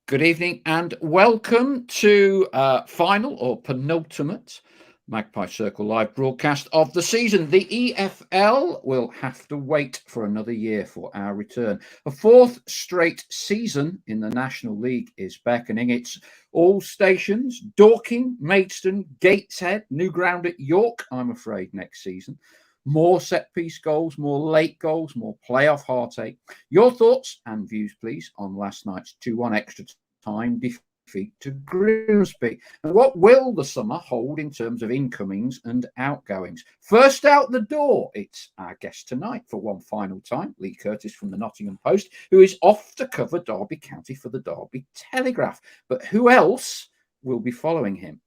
Good evening and welcome to final or penultimate Magpie Circle live broadcast of the season. The EFL will have to wait for another year for our return. A fourth straight season in the National League is beckoning. It's all stations, Dorking, Maidstone, Gateshead, new ground at York, I'm afraid, next season. More set-piece goals, more late goals, more playoff heartache. Your thoughts and views, please, on last night's 2-1 extra time defeat to Grimsby. And what will the summer hold in terms of incomings and outgoings? First out the door, it's our guest tonight for one final time, Leigh Curtis from the Nottingham Post, who is off to cover Derby County for the Derby Telegraph. But who else will be following him?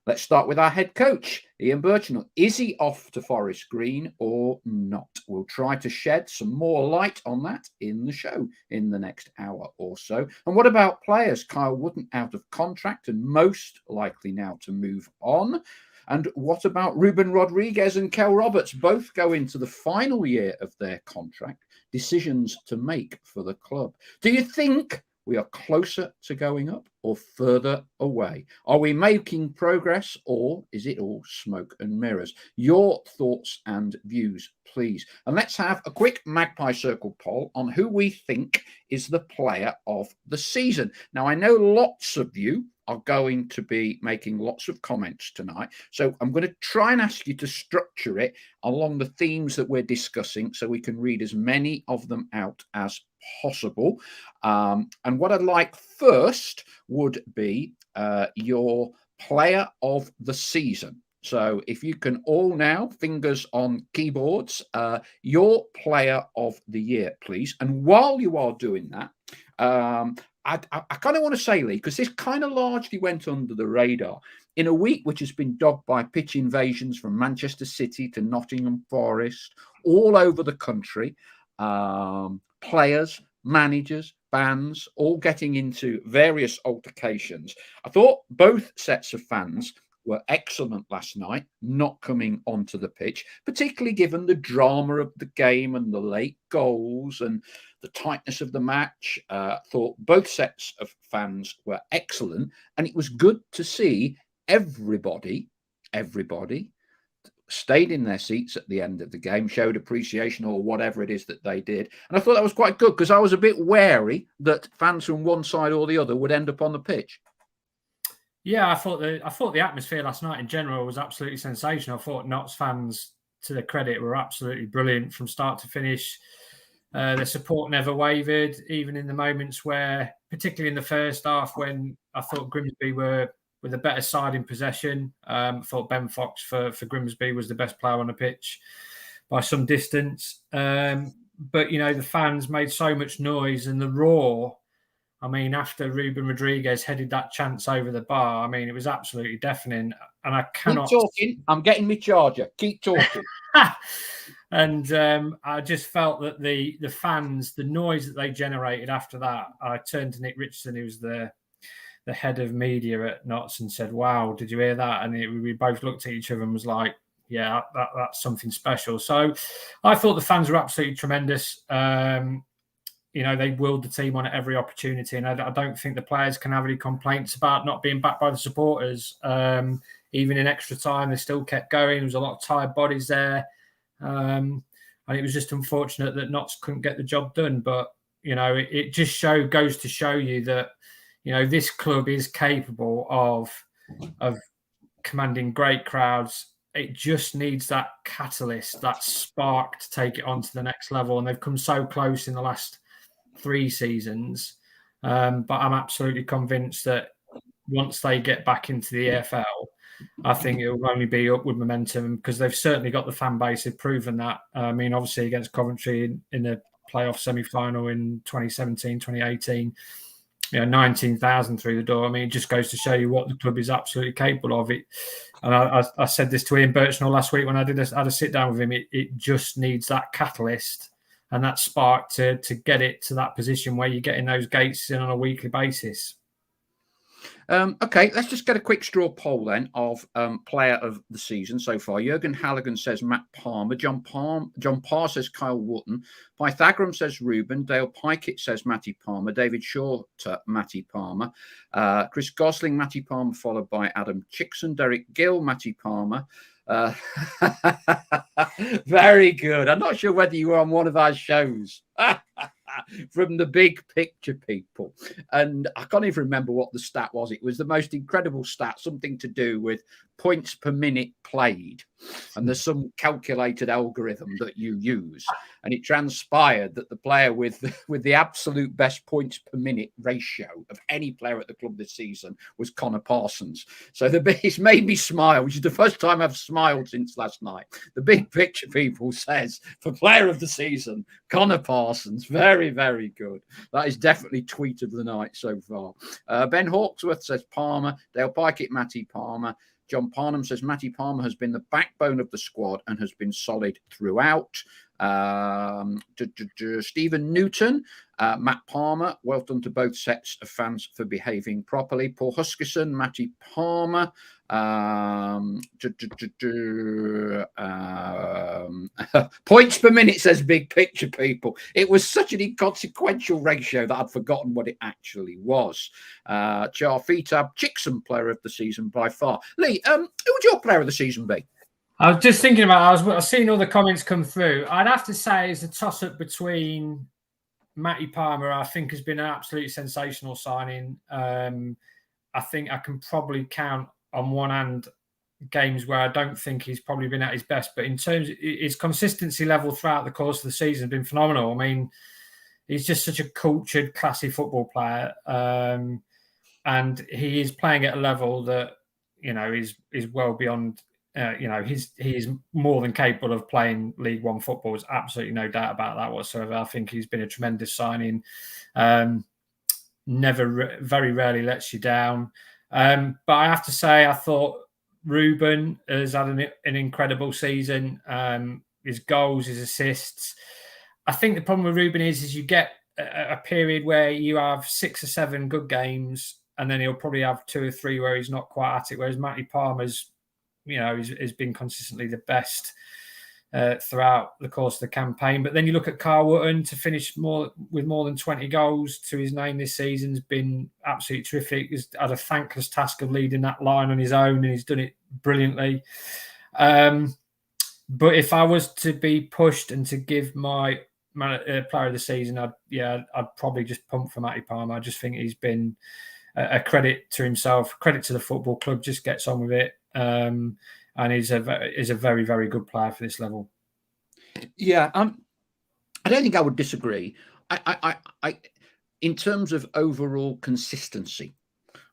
Let's start with our head coach, Ian Birchnell. Is he off to Forest Green or not? We'll try to shed some more light on that in the show in the next hour or so. And what about players? Kyle Wooden out of contract and most likely now to move on. And what about Ruben Rodriguez and Kel Roberts? Both go into the final year of their contract. Decisions to make for the club. Do you think we are closer to going up or further away? Are we making progress or is it all smoke and mirrors? Your thoughts and views, please. And let's have a quick Magpie Circle poll on who we think is the player of the season. Now, I know lots of you are going to be making lots of comments tonight. So I'm going to try and ask you to structure it along the themes that we're discussing so we can read as many of them out as possible. And what I'd like first would be your player of the season. So if you can all now, fingers on keyboards, your player of the year, please. And while you are doing that, I kind of want to say, Leigh, because this kind of largely went under the radar in a week which has been dogged by pitch invasions from Manchester City to Nottingham Forest, all over the country. Players, managers, fans, all getting into various altercations. I thought both sets of fans were excellent last night, not coming onto the pitch, particularly given the drama of the game and the late goals and the tightness of the match. Thought both sets of fans were excellent, and it was good to see everybody stayed in their seats at the end of the game, showed appreciation or whatever it is that they did. And I thought that was quite good because I was a bit wary that fans from one side or the other would end up on the pitch. Yeah, I thought the atmosphere last night in general was absolutely sensational. I thought Notts fans, to their credit, were absolutely brilliant from start to finish. Their support never wavered, even in the moments where, particularly in the first half, when I thought Grimsby were the better side in possession. I thought Ben Fox for Grimsby was the best player on the pitch by some distance. But, you know, the fans made so much noise and the roar. I mean, after Ruben Rodriguez headed that chance over the bar, I mean, it was absolutely deafening. And I cannot... Keep talking. I'm getting my charger. Keep talking. And I just felt that the fans, the noise that they generated after that, I turned to Nick Richardson, who was the head of media at Notts, and said, "Wow, did you hear that?" And we both looked at each other and was like, "Yeah, that's something special." So I thought the fans were absolutely tremendous. You know, they willed the team on at every opportunity, and I don't think the players can have any complaints about not being backed by the supporters. Even in extra time, they still kept going. There was a lot of tired bodies there. And it was just unfortunate that Notts couldn't get the job done. But, you know, it just goes to show you that, you know, this club is capable of commanding great crowds. It just needs that catalyst, that spark to take it on to the next level. And they've come so close in the last 3 seasons. But I'm absolutely convinced that once they get back into the EFL, I think it will only be upward momentum because they've certainly got the fan base. They've proven that. I mean, obviously against Coventry in the playoff semi-final in 2017, 2018, you know, 19,000 through the door. I mean, it just goes to show you what the club is absolutely capable of. It, and I said this to Ian Birchnell last week when I had a sit down with him. It just needs that catalyst and that spark to get it to that position where you're getting those gates in on a weekly basis. Okay, let's just get a quick straw poll then of player of the season so far. Jurgen Halligan says Matt Palmer. John Parr says Kyle Wootton. Pythagoras says Ruben. Dale Pikett says Matty Palmer. David Shorter, Matty Palmer. Chris Gosling, Matty Palmer, followed by Adam Chickson. Derek Gill, Matty Palmer. Very good. I'm not sure whether you were on one of our shows. From the big picture people, and I can't even remember what the stat was. It was the most incredible stat, something to do with points per minute played, and there's some calculated algorithm that you use, and it transpired that the player with the absolute best points per minute ratio of any player at the club this season was Connor Parsons. So it's made me smile, which is the first time I've smiled since last night. The big picture people says for player of the season, Connor Parsons. Very, very good. That is definitely tweet of the night so far. Ben Hawksworth says Palmer. Dale Pikett, Matty Palmer. John Parnham says Matty Palmer has been the backbone of the squad and has been solid throughout. Stephen Newton, Matt Palmer, well done to both sets of fans for behaving properly. Paul Huskisson, Matty Palmer. Points per minute says big picture people. It was such an inconsequential ratio that I'd forgotten what it actually was. Charfitab, Chickson player of the season by far. Leigh, who would your player of the season be? I was just thinking about. I was seeing all the comments come through. I'd have to say it's a toss-up between Matty Palmer. I think has been an absolutely sensational signing. I think I can probably count on one hand games where I don't think he's probably been at his best, but in terms of his consistency level throughout the course of the season has been phenomenal. I mean, he's just such a cultured, classy football player, and he is playing at a level that is well beyond. He is more than capable of playing League One football. There's absolutely no doubt about that whatsoever. I think he's been a tremendous signing. Very rarely lets you down. But I have to say, I thought Ruben has had an incredible season. His goals, his assists. I think the problem with Ruben is you get a period where you have 6 or 7 good games, and then he'll probably have 2 or 3 where he's not quite at it. Whereas Matty Palmer's, has been consistently the best throughout the course of the campaign. But then you look at Kyle Wootton to finish with more than 20 goals to his name this season has been absolutely terrific. He's had a thankless task of leading that line on his own, and he's done it brilliantly. But if I was to be pushed and to give my player of the season, I'd probably just pump for Matty Palmer. I just think he's been a credit to himself, credit to the football club, just gets on with it. And is a very, very good player for this level. Yeah, I don't think I would disagree. I in terms of overall consistency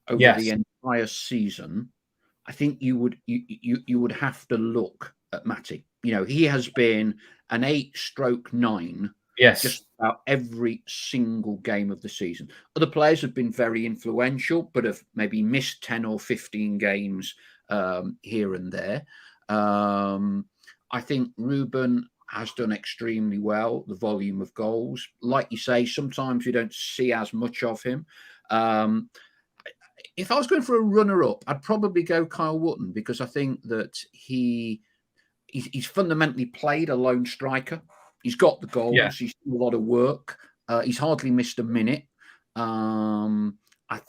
over the entire season, I think you would have to look at Matty. He has been an 8/9. Yes. Just about every single game of the season. Other players have been very influential, but have maybe missed 10 or 15 games here and there. I think Ruben has done extremely well, the volume of goals. Like you say, sometimes you don't see as much of him. If I was going for a runner-up, I'd probably go Kyle Wootton, because I think that he's fundamentally played a lone striker. He's got the goals. Yeah. He's done a lot of work. He's hardly missed a minute. I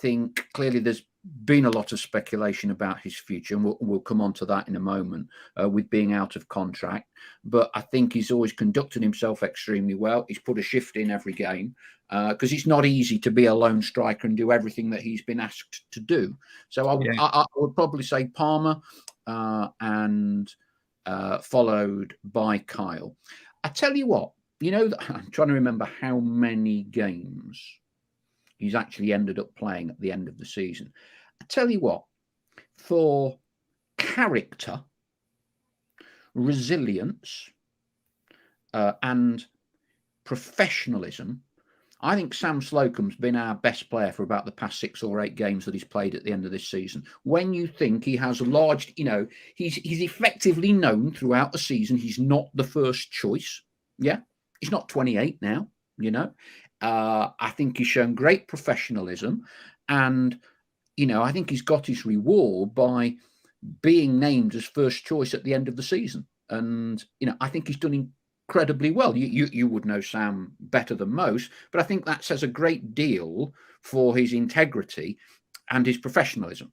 think clearly there's been a lot of speculation about his future, and we'll come on to that in a moment, with being out of contract. But I think he's always conducted himself extremely well. He's put a shift in every game, because it's not easy to be a lone striker and do everything that he's been asked to do. So I would probably say Palmer, and followed by Kyle. I tell you what, I'm trying to remember how many games he's actually ended up playing at the end of the season. I tell you what, for character, resilience, and professionalism, I think Sam Slocum's been our best player for about the past 6 or 8 games that he's played at the end of this season. When you think he has large, he's effectively known throughout the season he's not the first choice. Yeah, he's not 28 now, I think he's shown great professionalism, and I think he's got his reward by being named as first choice at the end of the season. And, I think he's done incredibly well. You would know Sam better than most, but I think that says a great deal for his integrity and his professionalism.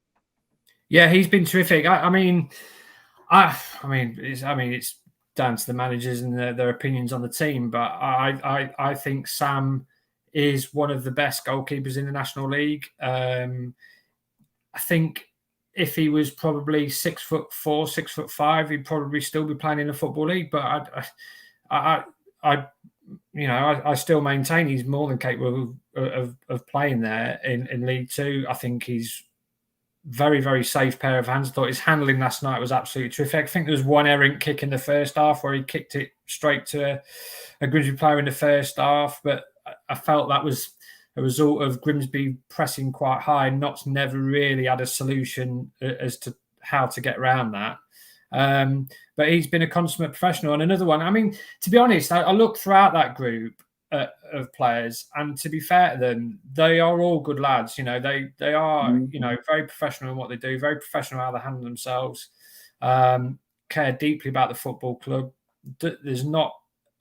Yeah, he's been terrific. It's down to the managers and their opinions on the team, but I think Sam is one of the best goalkeepers in the National League. I think if he was probably 6'4", 6'5", he'd probably still be playing in the Football League. But I still maintain he's more than capable of playing there in League Two. I think he's very, very safe pair of hands. I thought his handling last night was absolutely terrific. I think there was one errant kick in the first half where he kicked it straight to a Grimsby player in the first half, but I felt that was a result of Grimsby pressing quite high. Notts never really had a solution as to how to get around that. But he's been a consummate professional. And another one, to be honest, I looked throughout that group of players, and to be fair to them, they are all good lads. They are very professional in what they do, very professional how they handle themselves, care deeply about the football club.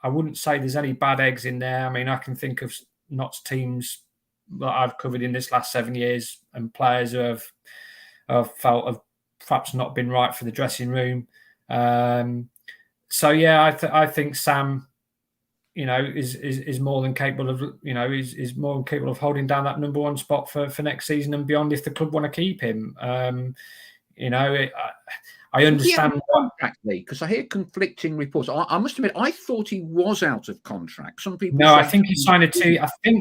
I wouldn't say there's any bad eggs in there. I can think of Notts teams that I've covered in this last 7 years and players who have felt have perhaps not been right for the dressing room. I think Sam, is more than capable of, is more than capable of holding down that number one spot for next season and beyond if the club want to keep him. I understand because I hear conflicting reports. I must admit, I thought he was out of contract. Some people. No, I think he signed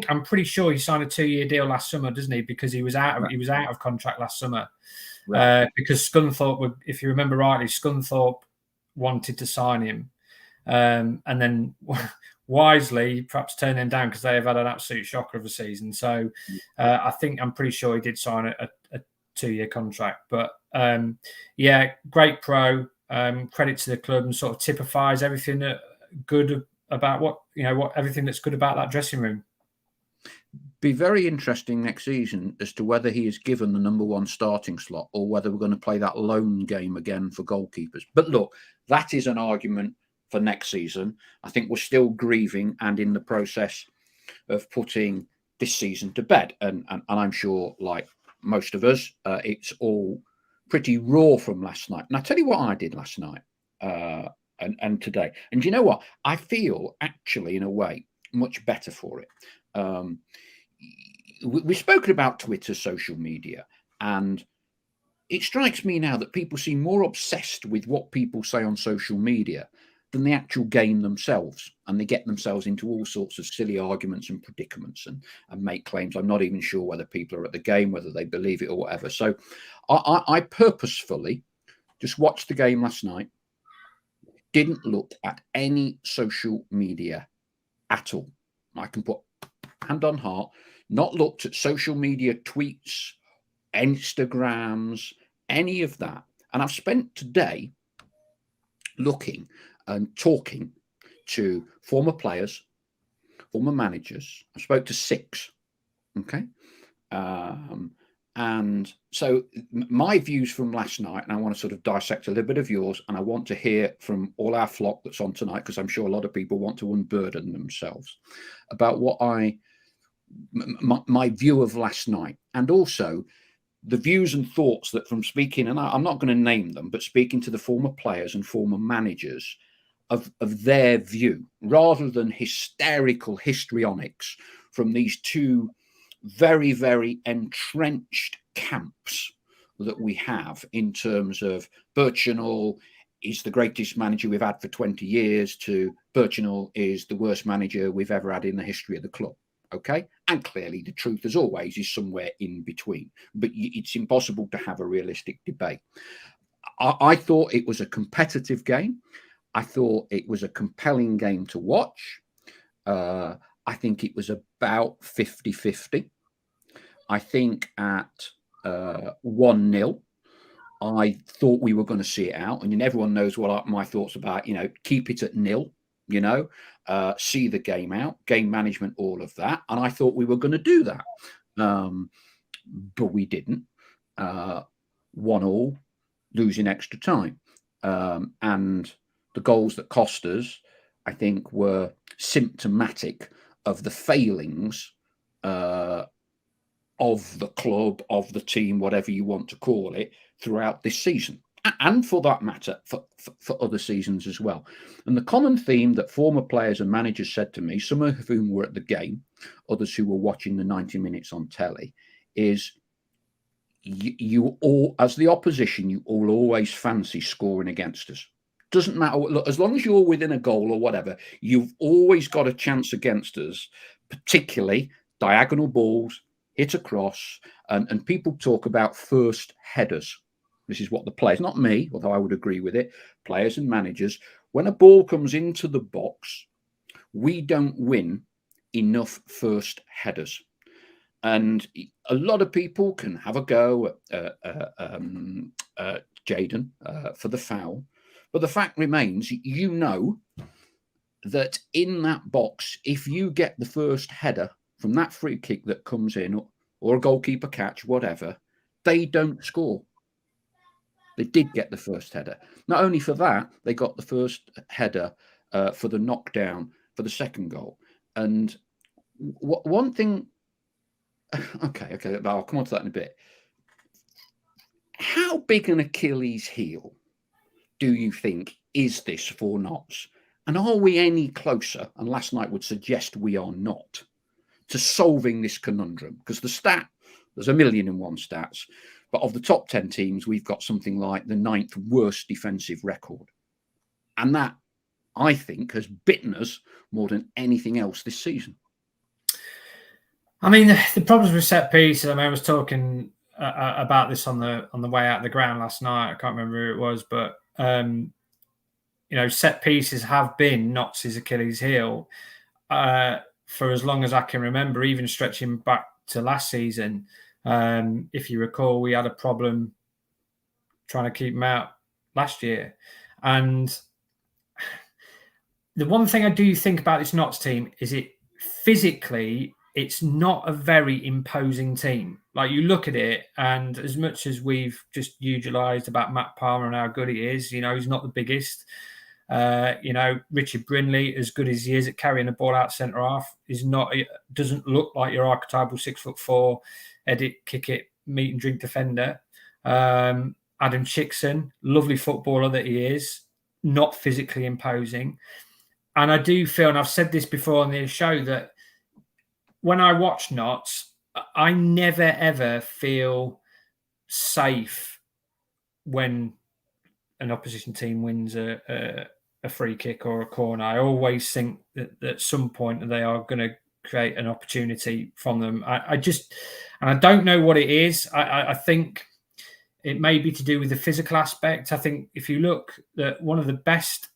I'm pretty sure he signed a 2-year deal last summer, doesn't he? Because he was out of contract last summer. Right. Because Scunthorpe, if you remember rightly, Scunthorpe wanted to sign him, and then wisely perhaps turn them down because they have had an absolute shocker of a season. So I'm pretty sure he did sign a 2-year contract. But great pro. Credit to the club, and sort of typifies everything that good about everything that's good about that dressing room. Be very interesting next season as to whether he is given the number one starting slot or whether we're going to play that loan game again for goalkeepers. But look, that is an argument for next season. I think we're still grieving and in the process of putting this season to bed. And I'm sure, like most of us, it's all pretty raw from last night. And I tell you what I did last night and today. And you know what? I feel actually, in a way, much better for it. We've spoken about Twitter, social media, and it strikes me now that people seem more obsessed with what people say on social media than the actual game themselves, and they get themselves into all sorts of silly arguments and predicaments and make claims. I'm not even sure whether people are at the game, whether they believe it or whatever. So I purposefully just watched the game last night, didn't look at any social media at all. I can put hand on heart, not looked at social media tweets, Instagrams, any of that. And I've spent today looking and talking to former players, former managers. I spoke to 6. Okay. And so my views from last night, and I want to sort of dissect a little bit of yours, and I want to hear from all our flock that's on tonight, because I'm sure a lot of people want to unburden themselves about what my view of last night, and also the views and thoughts that from speaking, and I'm not going to name them, but speaking to the former players and former managers of their view, rather than hysterical histrionics from these two very, very entrenched camps that we have in terms of Birchinall is the greatest manager we've had for 20 years to Birchinall is the worst manager we've ever had in the history of the club. Okay. And clearly the truth, as always, is somewhere in between, but it's impossible to have a realistic debate. I thought it was a competitive game. I thought it was a compelling game to watch. I think it was about 50-50. I think at 1-0, I thought we were going to see it out. And everyone knows what my thoughts about, keep it at 0, see the game out, game management, all of that. And I thought we were going to do that. But we didn't. 1-1, losing extra time. And the goals that cost us, I think, were symptomatic of the failings of the club, of the team, whatever you want to call it, throughout this season. And for that matter, for other seasons as well. And the common theme that former players and managers said to me, some of whom were at the game, others who were watching the 90 minutes on telly, is you all, as the opposition, you all always fancy scoring against us. Doesn't matter. Look, as long as you're within a goal or whatever, you've always got a chance against us, particularly diagonal balls, hit across, and people talk about first headers. This is what the players, not me, although I would agree with it, players and managers, when a ball comes into the box, we don't win enough first headers. And a lot of people can have a go at Jayden for the foul. But the fact remains, you know that in that box, if you get the first header from that free kick that comes in, or a goalkeeper catch, whatever, they don't score. They did get the first header. Not only for that, they got the first header for the knockdown for the second goal. And one thing... Okay, I'll come on to that in a bit. How big an Achilles heel do you think is this for Notts? And are we any closer, and last night would suggest we are not, to solving this conundrum? Because there's 1,000,001 stats, but of the top 10 teams, we've got something like the 9th worst defensive record. And that, I think, has bitten us more than anything else this season. I mean, the problems with set pieces. I mean, I was talking about this on the way out of the ground last night. I can't remember who it was, but set pieces have been Notts' Achilles heel for as long as I can remember, even stretching back to last season. If you recall, we had a problem trying to keep them out last year, and the one thing I do think about this Notts team is it physically. It's not a very imposing team. Like, you look at it, and as much as we've just eulogized about Matt Palmer and how good he is, he's not the biggest. Richard Brindley, as good as he is at carrying the ball out centre half, doesn't look like your archetypal 6'4", edit, kick it, meet and drink defender. Adam Chickson, lovely footballer that he is, not physically imposing. And I do feel, and I've said this before on the show, that when I watch Notts, I never, ever feel safe when an opposition team wins a free kick or a corner. I always think that at some point they are going to create an opportunity from them. I don't know what it is. I think it may be to do with the physical aspect. I think if you look at one of the best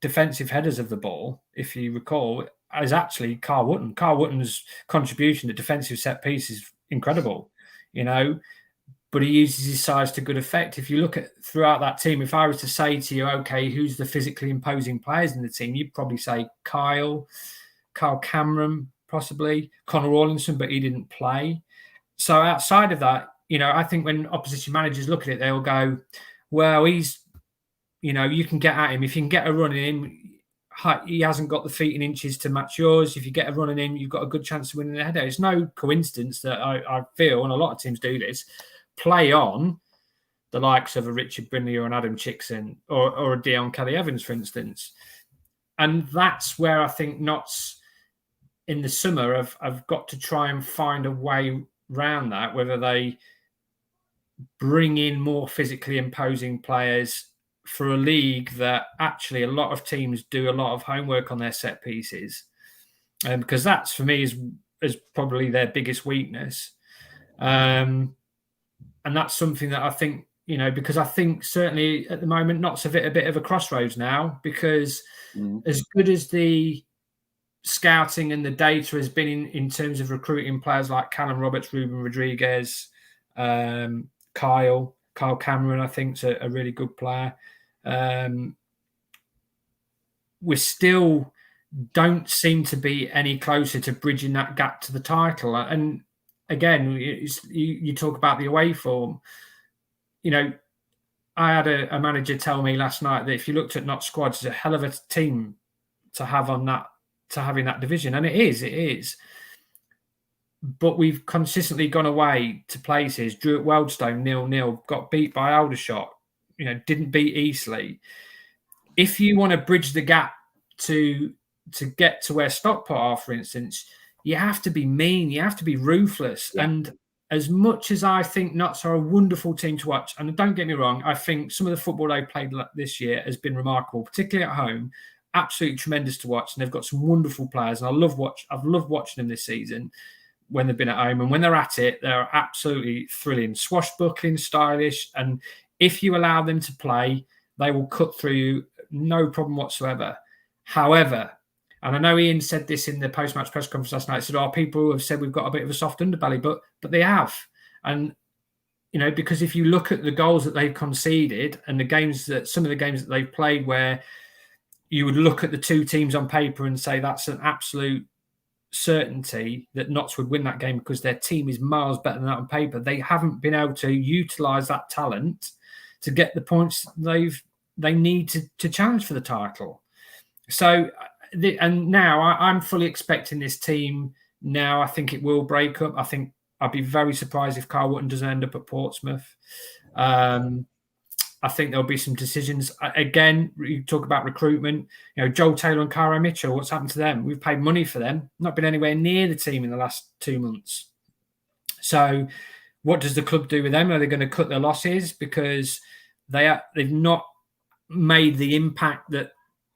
defensive headers of the ball, if you recall, is actually Carl Wootton. Carl Wootton's contribution to defensive set piece is incredible, but he uses his size to good effect. If you look at throughout that team, if I was to say to you, okay, who's the physically imposing players in the team, you'd probably say Kyle Cameron, possibly Connor Rawlinson, but he didn't play. So outside of that, I think when opposition managers look at it, they'll go, well, he's, you can get at him. If you can get a run in him, he hasn't got the feet and inches to match yours. If you get a running in, you've got a good chance of winning the header. It's no coincidence that I feel, and a lot of teams do this, play on the likes of a Richard Brindley or an Adam Chickson or a Dion Kelly-Evans, for instance. And that's where I think Notts in the summer have got to try and find a way around that, whether they bring in more physically imposing players for a league that actually a lot of teams do a lot of homework on their set pieces, because that's, for me, is probably their biggest weakness. And that's something that I think, because I think certainly at the moment Notts have hit a bit of a crossroads now, because as good as the scouting and the data has been in terms of recruiting players like Callum Roberts, Ruben Rodriguez, Kyle Cameron, I think, is a really good player. We still don't seem to be any closer to bridging that gap to the title. And again, you talk about the away form. You know, I had a manager tell me last night that if you looked at Notts squads, it's a hell of a team to have on that, to have in that division, and it is. But we've consistently gone away to places. Drew at Wealdstone 0-0, got beat by Aldershot. You know, didn't beat Eastleigh. If you want to bridge the gap to get to where Stockport are, for instance, you have to be mean, you have to be ruthless. Yeah. And as much as I think Notts are a wonderful team to watch, and don't get me wrong, I think some of the football they played this year has been remarkable, particularly at home. Absolutely tremendous to watch, and they've got some wonderful players, and I've loved watching them this season when they've been at home, and when they're at it, they're absolutely thrilling, swashbuckling, stylish, and if you allow them to play, they will cut through you, no problem whatsoever. However, and I know Ian said this in the post-match press conference last night, he said, people have said we've got a bit of a soft underbelly, but they have. And, you know, because if you look at the goals that they've conceded and some of the games that they've played where you would look at the two teams on paper and say that's an absolute certainty that Notts would win that game because their team is miles better than that on paper, they haven't been able to utilise that talent to get the points they need to challenge for the title. So, and now I'm fully expecting this team. Now I think it will break up. I think I'd be very surprised if Carl Wootton doesn't end up at Portsmouth. I think there'll be some decisions. Again, you talk about recruitment. You know, Joel Taylor and Cara Mitchell, what's happened to them? We've paid money for them, not been anywhere near the team in the last 2 months. So what does the club do with them? Are they going to cut their losses because they've not made the impact that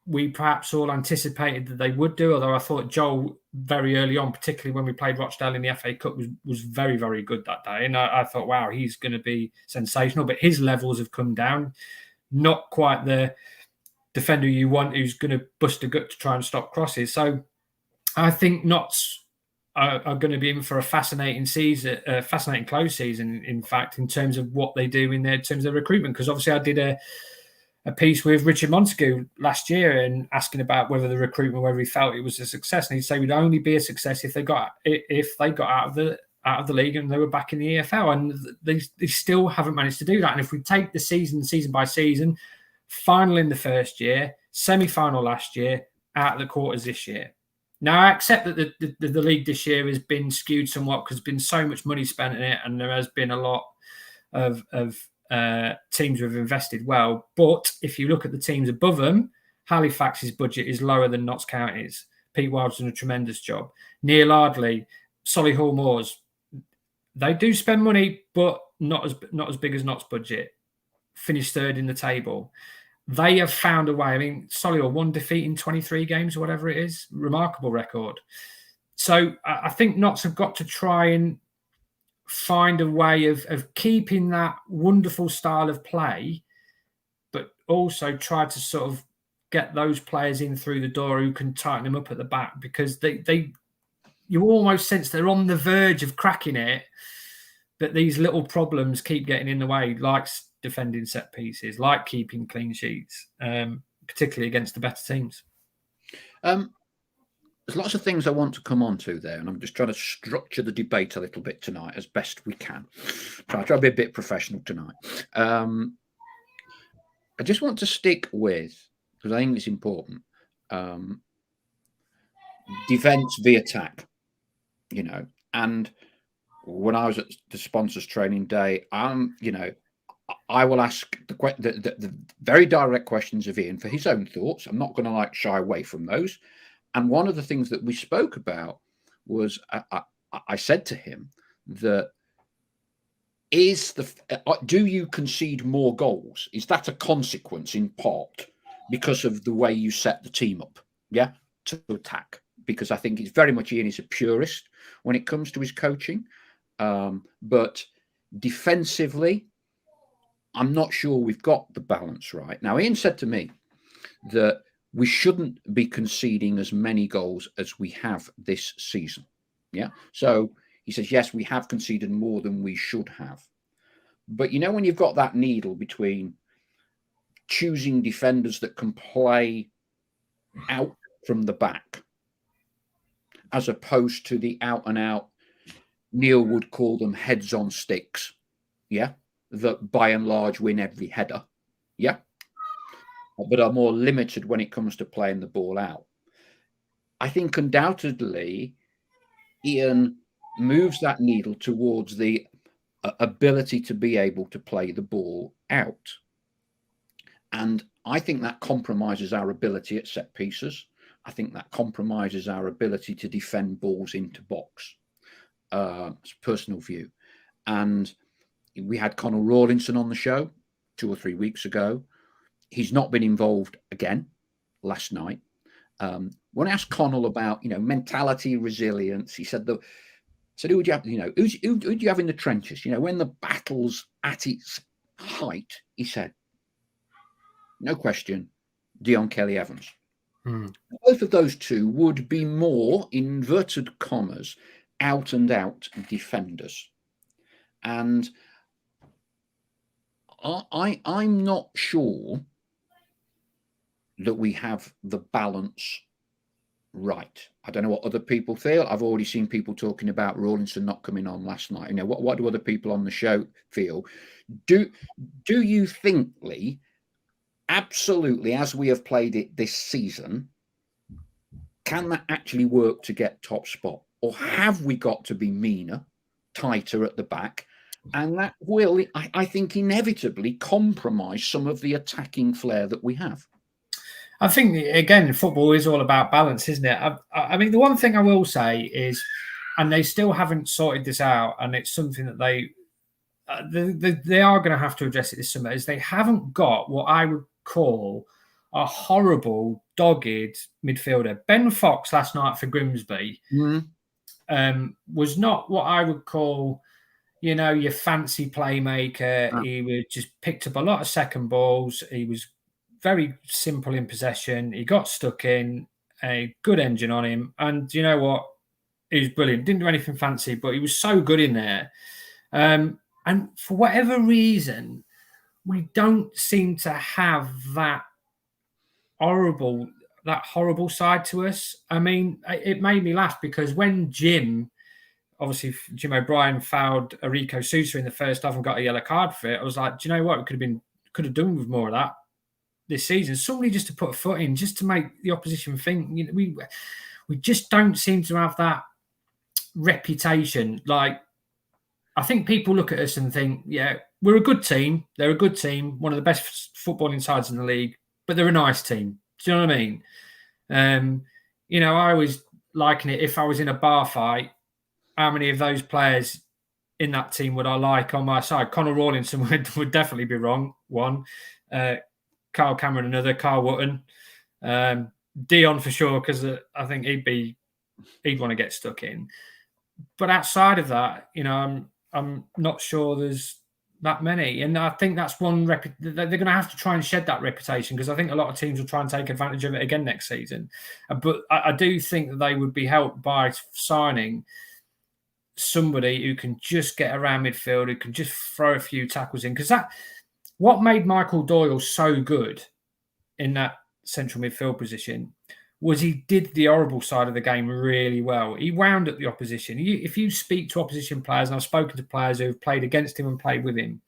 we perhaps all anticipated that they would do? Although I thought Joel very early on, particularly when we played Rochdale in the FA Cup, was very, very good that day. And I thought, wow, he's going to be sensational. But his levels have come down. Not quite the defender you want who's going to bust a gut to try and stop crosses. So I think Notts are going to be in for a fascinating season, a fascinating close season, in fact, in terms of what they do in terms of recruitment. Because obviously I did a piece with Richard Montague last year and asking about whether the recruitment, whether he felt it was a success, and he'd say it would only be a success if they got out of the league and they were back in the EFL, and they still haven't managed to do that. And if we take the season by season, final in the first year, semi-final last year, out of the quarters this year. Now I accept that the league this year has been skewed somewhat because there's been so much money spent in it, and there has been a lot of teams who have invested well. But if you look at the teams above them, Halifax's budget is lower than Notts County's. Pete Wild's done a tremendous job. Neil Ardley, Solihull Moors, they do spend money, but not as big as Notts' budget. Finished third in the table. They have found a way. I mean, Solihull, 1 defeat in 23 games or whatever it is. Remarkable record. So I think Notts have got to try and find a way of keeping that wonderful style of play, but also try to sort of get those players in through the door who can tighten them up at the back, because you almost sense they're on the verge of cracking it, but these little problems keep getting in the way, like defending set pieces, like keeping clean sheets, particularly against the better teams. There's lots of things I want to come on to there, and I'm just trying to structure the debate a little bit tonight as best we can. Try to be a bit professional tonight. I just want to stick with, because I think it's important, defence v attack, you know. And when I was at the sponsors training day, you know, I will ask the very direct questions of Ian for his own thoughts. I'm not going to shy away from those. And one of the things that we spoke about was I said to him that do you concede more goals? Is that a consequence in part because of the way you set the team up? Yeah, to attack. Because I think it's very much Ian is a purist when it comes to his coaching. But defensively, I'm not sure we've got the balance right. Now, Ian said to me that we shouldn't be conceding as many goals as we have this season. Yeah. So he says, yes, we have conceded more than we should have. But, you know, when you've got that needle between choosing defenders that can play out from the back as opposed to the out and out Neil would call them heads on sticks, yeah, that by and large win every header, yeah, but are more limited when it comes to playing the ball out. I think undoubtedly Ian moves that needle towards the ability to be able to play the ball out. And I think that compromises our ability at set pieces. I think that compromises our ability to defend balls into box. It's a personal view. And we had Conor Rawlinson on the show 2 or 3 weeks ago. He's not been involved again last night. When I asked Connell about, mentality, resilience, he said, who would you have, who do you have in the trenches? When the battle's at its height, he said, no question, Dion Kelly-Evans. Both of those two would be more, inverted commas, out and out defenders. And I'm not sure that we have the balance right. I don't know what other people feel. I've already seen people talking about Rawlinson not coming on last night. What do other people on the show feel? Do you think, Leigh, absolutely, as we have played it this season, can that actually work to get top spot? Or have we got to be meaner, tighter at the back? And that will, I think, inevitably compromise some of the attacking flair that we have. I think, again, football is all about balance, isn't it? I mean, the one thing I will say is, and they still haven't sorted this out, and it's something that they are going to have to address it this summer, is they haven't got what I would call a horrible, dogged midfielder. Ben Fox last night for Grimsby was not what I would call, your fancy playmaker. He would just picked up a lot of second balls. He was very simple in possession. He got stuck in, a good engine on him. And you know what? He was brilliant. Didn't do anything fancy, but he was so good in there. And for whatever reason, we don't seem to have that horrible side to us. I mean, it made me laugh because when Jim O'Brien fouled Rico Sousa in the first half and got a yellow card for it, I was like, do you know what? We could have done with more of that this season. Somebody just to put a foot in, just to make the opposition think. We just don't seem to have that reputation. Like, I think people look at us and think, yeah, we're a good team. They're a good team, one of the best footballing sides in the league, but they're a nice team. Do you know what I mean? I always liken it, if I was in a bar fight, how many of those players in that team would I like on my side? Conor Rawlinson would definitely be wrong. One. Carl Cameron, another. Carl Wotton. Dion for sure, because I think he'd want to get stuck in. But outside of that, I'm not sure there's that many. And I think that's one they're going to have to try and shed that reputation, because I think a lot of teams will try and take advantage of it again next season. But I do think that they would be helped by signing somebody who can just get around midfield, who can just throw a few tackles in. Because what made Michael Doyle so good in that central midfield position was he did the horrible side of the game really well. He wound up the opposition. If you speak to opposition players, and I've spoken to players who have played against him and played with him,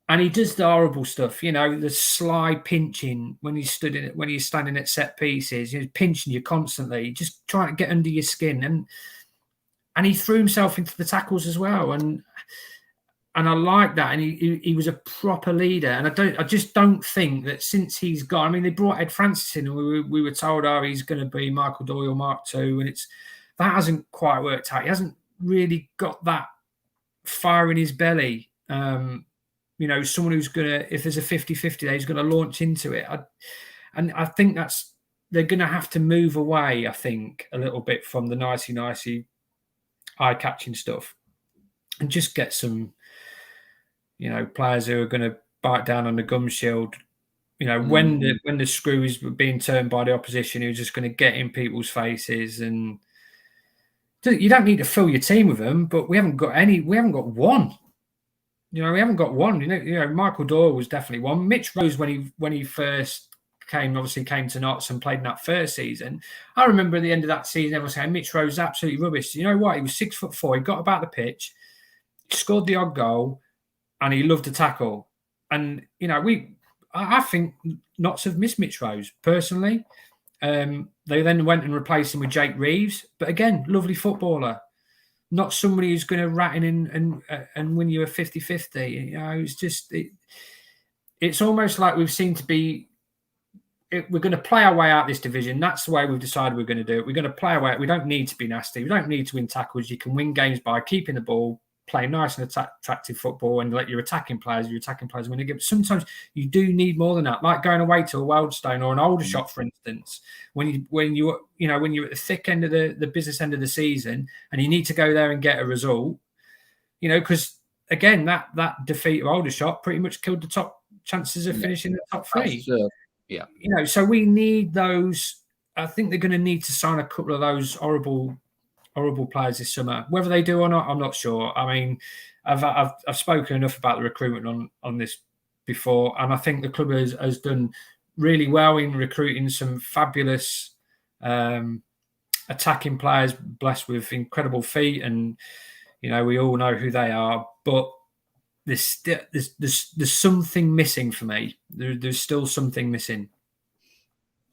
and he does the horrible stuff, the sly pinching when he's standing at set pieces, pinching you constantly, just trying to get under your skin. And he threw himself into the tackles as well. And I like that. And he was a proper leader. And I just don't think that since he's gone, I mean, they brought Ed Francis in, and we were told, he's going to be Michael Doyle Mark II. And that hasn't quite worked out. He hasn't really got that fire in his belly. Someone who's going to, if there's a 50-50 there, he's going to launch into it. I think they're going to have to move away, I think, a little bit from the nicey, eye-catching stuff, and just get some, players who are going to bite down on the gum shield. When the screw is being turned by the opposition, who's just going to get in people's faces. And you don't need to fill your team with them, but we haven't got any. We haven't got one. We haven't got one. Michael Doyle was definitely one. Mitch Rose, when he first came to Notts and played in that first season. I remember at the end of that season, everyone saying Mitch Rose is absolutely rubbish. You know what? He was 6'4". He got about the pitch, scored the odd goal, and he loved to tackle. And I think Notts have missed Mitch Rose personally. They then went and replaced him with Jake Reeves, but again, lovely footballer. Not somebody who's going to rat in and win you a 50-50. It's almost like we've seemed to be. We're going to play our way out this division. That's the way we've decided we're going to do it. We're going to play our way out. We don't need to be nasty. We don't need to win tackles. You can win games by keeping the ball, playing nice and attractive football, and let your attacking players win a game. Sometimes you do need more than that, like going away to a Wealdstone or an Aldershot, for instance. When you're at the thick end of the business end of the season, and you need to go there and get a result, because again that defeat of Aldershot pretty much killed the top chances of finishing the top three. So we need those. I think they're going to need to sign a couple of those horrible players this summer. Whether they do or not, I'm not sure. I mean, I've spoken enough about the recruitment on this before, and I think the club has done really well in recruiting some fabulous attacking players, blessed with incredible feet, and we all know who they are. But there's something missing for me. There's still something missing.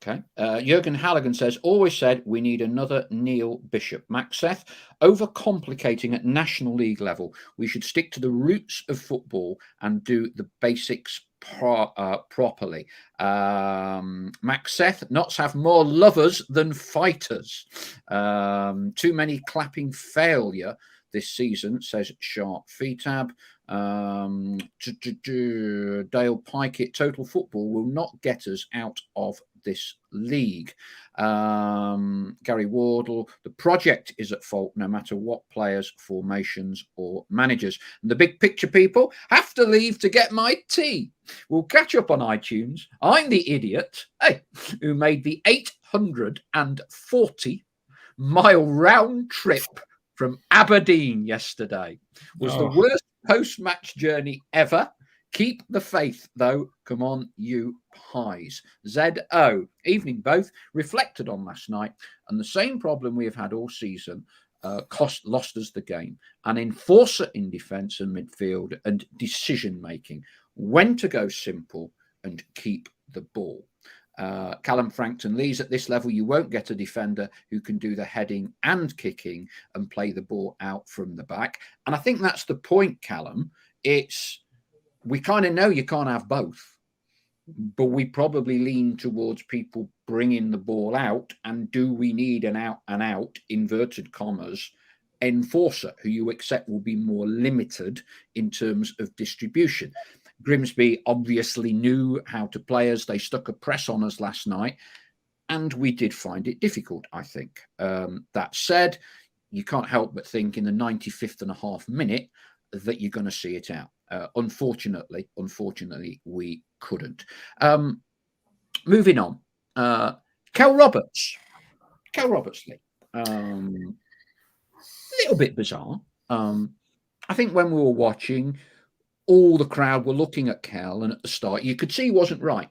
Okay. Jurgen Halligan says, always said we need another Neil Bishop. Max Seth, overcomplicating at National League level. We should stick to the roots of football and do the basics properly. Max Seth, Notts have more lovers than fighters. Too many clapping failure this season, says Sharp Feetab. Dale Pikett, total football will not get us out of this league. Gary Wardle, the project is at fault no matter what players, formations or managers. And the big picture people have to leave to get my tea. We'll catch up on iTunes. I'm the idiot who made the 840-mile round trip from Aberdeen yesterday. Was the worst post-match journey ever. Keep the faith, though. Come on, you pies. ZO. Evening both. Reflected on last night, and the same problem we have had all season lost us the game. An enforcer in defence and midfield and decision-making. When to go simple and keep the ball. Callum Frankton Lee's at this level, you won't get a defender who can do the heading and kicking and play the ball out from the back. And I think that's the point, Callum. We kind of know you can't have both, but we probably lean towards people bringing the ball out. And do we need an out and out, inverted commas, enforcer who you accept will be more limited in terms of distribution? Grimsby obviously knew how to play us. They stuck a press on us last night, and we did find it difficult, I think. That said, you can't help but think in the 95th and a half minute that you're going to see it out. Unfortunately, we couldn't. Moving on. Kel Roberts, Lee. A little bit bizarre. I think when we were watching, all the crowd were looking at Kel, and at the start, you could see he wasn't right.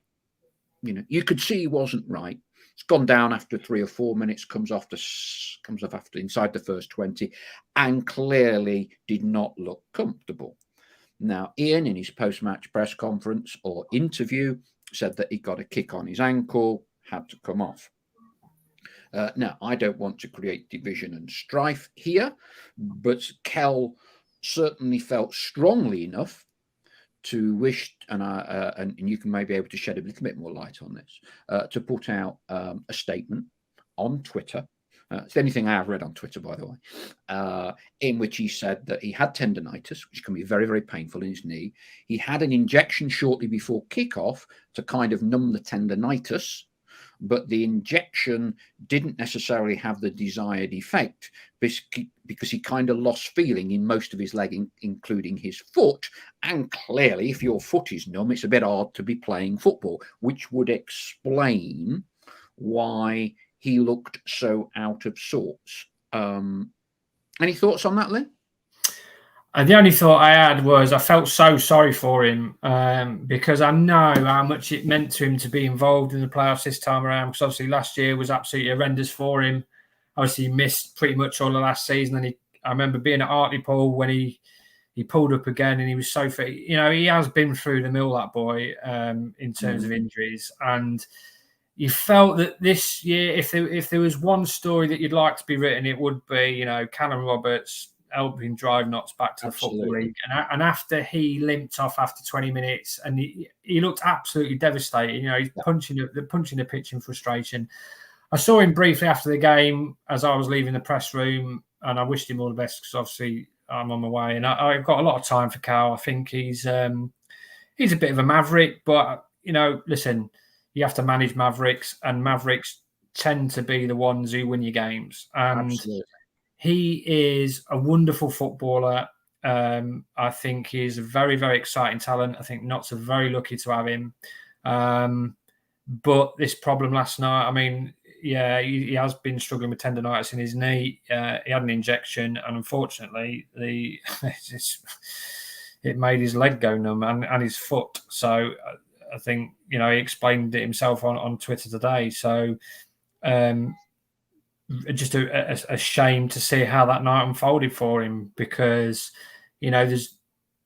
You could see he wasn't right. It's gone down after 3 or 4 minutes, comes off after inside the first 20, and clearly did not look comfortable. Now, Ian, in his post-match press conference or interview, said that he got a kick on his ankle, had to come off. Now, I don't want to create division and strife here, but Kel certainly felt strongly enough to wish, and you can maybe be able to shed a little bit more light on this, to put out a statement on Twitter. It's the only thing I have read on Twitter, by the way, in which he said that he had tendonitis, which can be very, very painful in his knee. He had an injection shortly before kickoff to kind of numb the tendonitis, but the injection didn't necessarily have the desired effect because he kind of lost feeling in most of his leg, including his foot. And clearly, if your foot is numb, it's a bit hard to be playing football, which would explain why he looked so out of sorts. Any thoughts on that, Lynn? And the only thought I had was I felt so sorry for him because I know how much it meant to him to be involved in the playoffs this time around. Because obviously last year was absolutely horrendous for him. Obviously, he missed pretty much all the last season. And I remember being at Hartlepool when he pulled up again and he was so fit. You know, he has been through the mill, that boy, in terms of injuries. And you felt that this year, if there was one story that you'd like to be written, it would be, you know, Callum Roberts helping drive Notts back to the Football League. And after he limped off after 20 minutes and he looked absolutely devastated, you know, he's punching the pitch in frustration. I saw him briefly after the game as I was leaving the press room and I wished him all the best because obviously I'm on my way. And I've got a lot of time for Cal. I think he's a bit of a maverick, but, you know, listen, you have to manage mavericks and mavericks tend to be the ones who win your games. And Absolutely. he is a wonderful footballer. I think he's a very, very exciting talent. I think Notts are very lucky to have him. But this problem last night, I mean, yeah, he has been struggling with tendonitis in his knee. He had an injection, and unfortunately, it made his leg go numb and his foot. So I think, you know, he explained it himself on Twitter today. So just a shame to see how that night unfolded for him because, you know, there's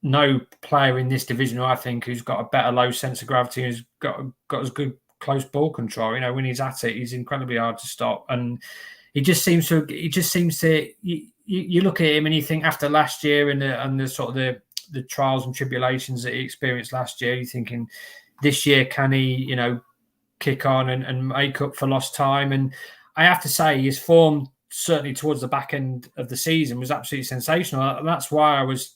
no player in this division, I think, who's got a better low sense of gravity, who's got as good close ball control. You know, when he's at it, he's incredibly hard to stop. And he just seems to, you look at him and you think after last year and the sort of the trials and tribulations that he experienced last year, you're thinking this year, can he, you know, kick on and make up for lost time? And I have to say his form certainly towards the back end of the season was absolutely sensational. And that's why I was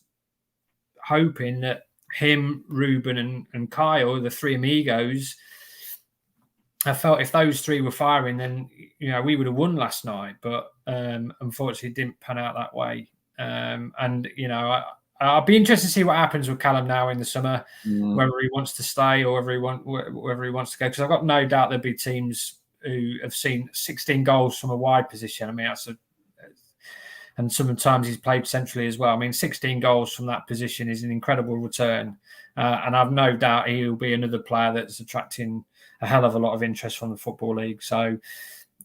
hoping that him, Ruben and Kyle, the three amigos, I felt if those three were firing, then, you know, we would have won last night. But unfortunately, it didn't pan out that way. And, you know, I'll be interested to see what happens with Callum now in the summer, whether he wants to stay or whether he wants to go. Because I've got no doubt there'll be teams who have seen 16 goals from a wide position. I mean, and sometimes he's played centrally as well. I mean, 16 goals from that position is an incredible return. And I've no doubt he'll be another player that's attracting a hell of a lot of interest from the Football League. So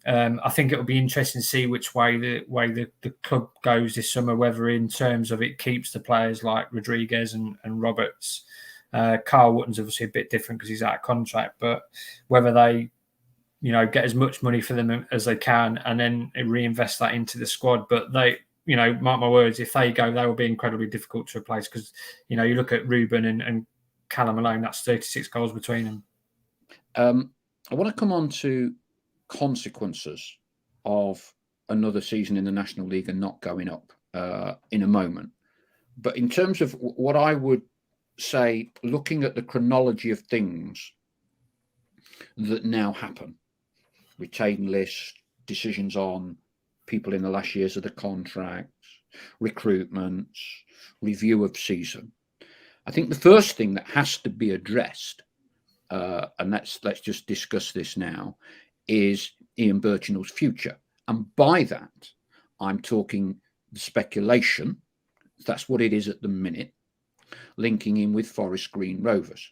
I think it'll be interesting to see which way the club goes this summer, whether in terms of it keeps the players like Rodriguez and Roberts. Carl Wotton's obviously a bit different because he's out of contract, but whether they, you know, get as much money for them as they can and then reinvest that into the squad. But they, you know, mark my words, if they go, they will be incredibly difficult to replace because, you know, you look at Ruben and Callum alone, that's 36 goals between them. I want to come on to consequences of another season in the National League and not going up in a moment. But in terms of what I would say, looking at the chronology of things that now happen, retain lists, decisions on people in the last years of the contracts, recruitments, review of season. I think the first thing that has to be addressed, and let's just discuss this now, is Ian Burchinall's future. And by that, I'm talking the speculation, that's what it is at the minute, linking in with Forest Green Rovers.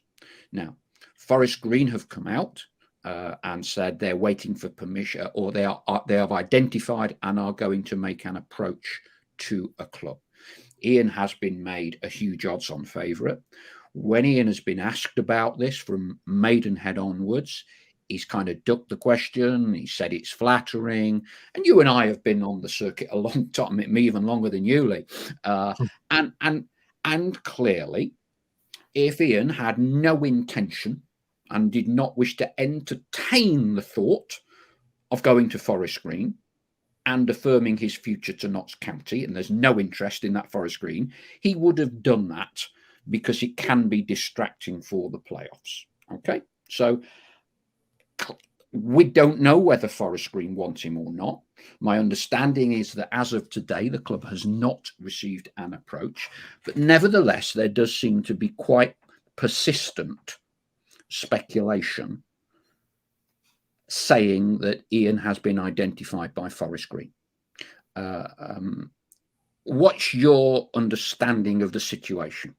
Now, Forest Green have come out and said they're waiting for permission, or they have identified and are going to make an approach to a club. Ian has been made a huge odds-on favourite. When Ian has been asked about this from Maidenhead onwards, he's kind of ducked the question. He said it's flattering. And you and I have been on the circuit a long time, me even longer than you, Lee. And clearly, if Ian had no intention and did not wish to entertain the thought of going to Forest Green and affirming his future to Notts County, and there's no interest in that Forest Green, he would have done that because it can be distracting for the playoffs. Okay, so we don't know whether Forest Green want him or not. My understanding is that as of today, the club has not received an approach, but nevertheless, there does seem to be quite persistent speculation saying that Ian has been identified by Forest Green. What's your understanding of the situation?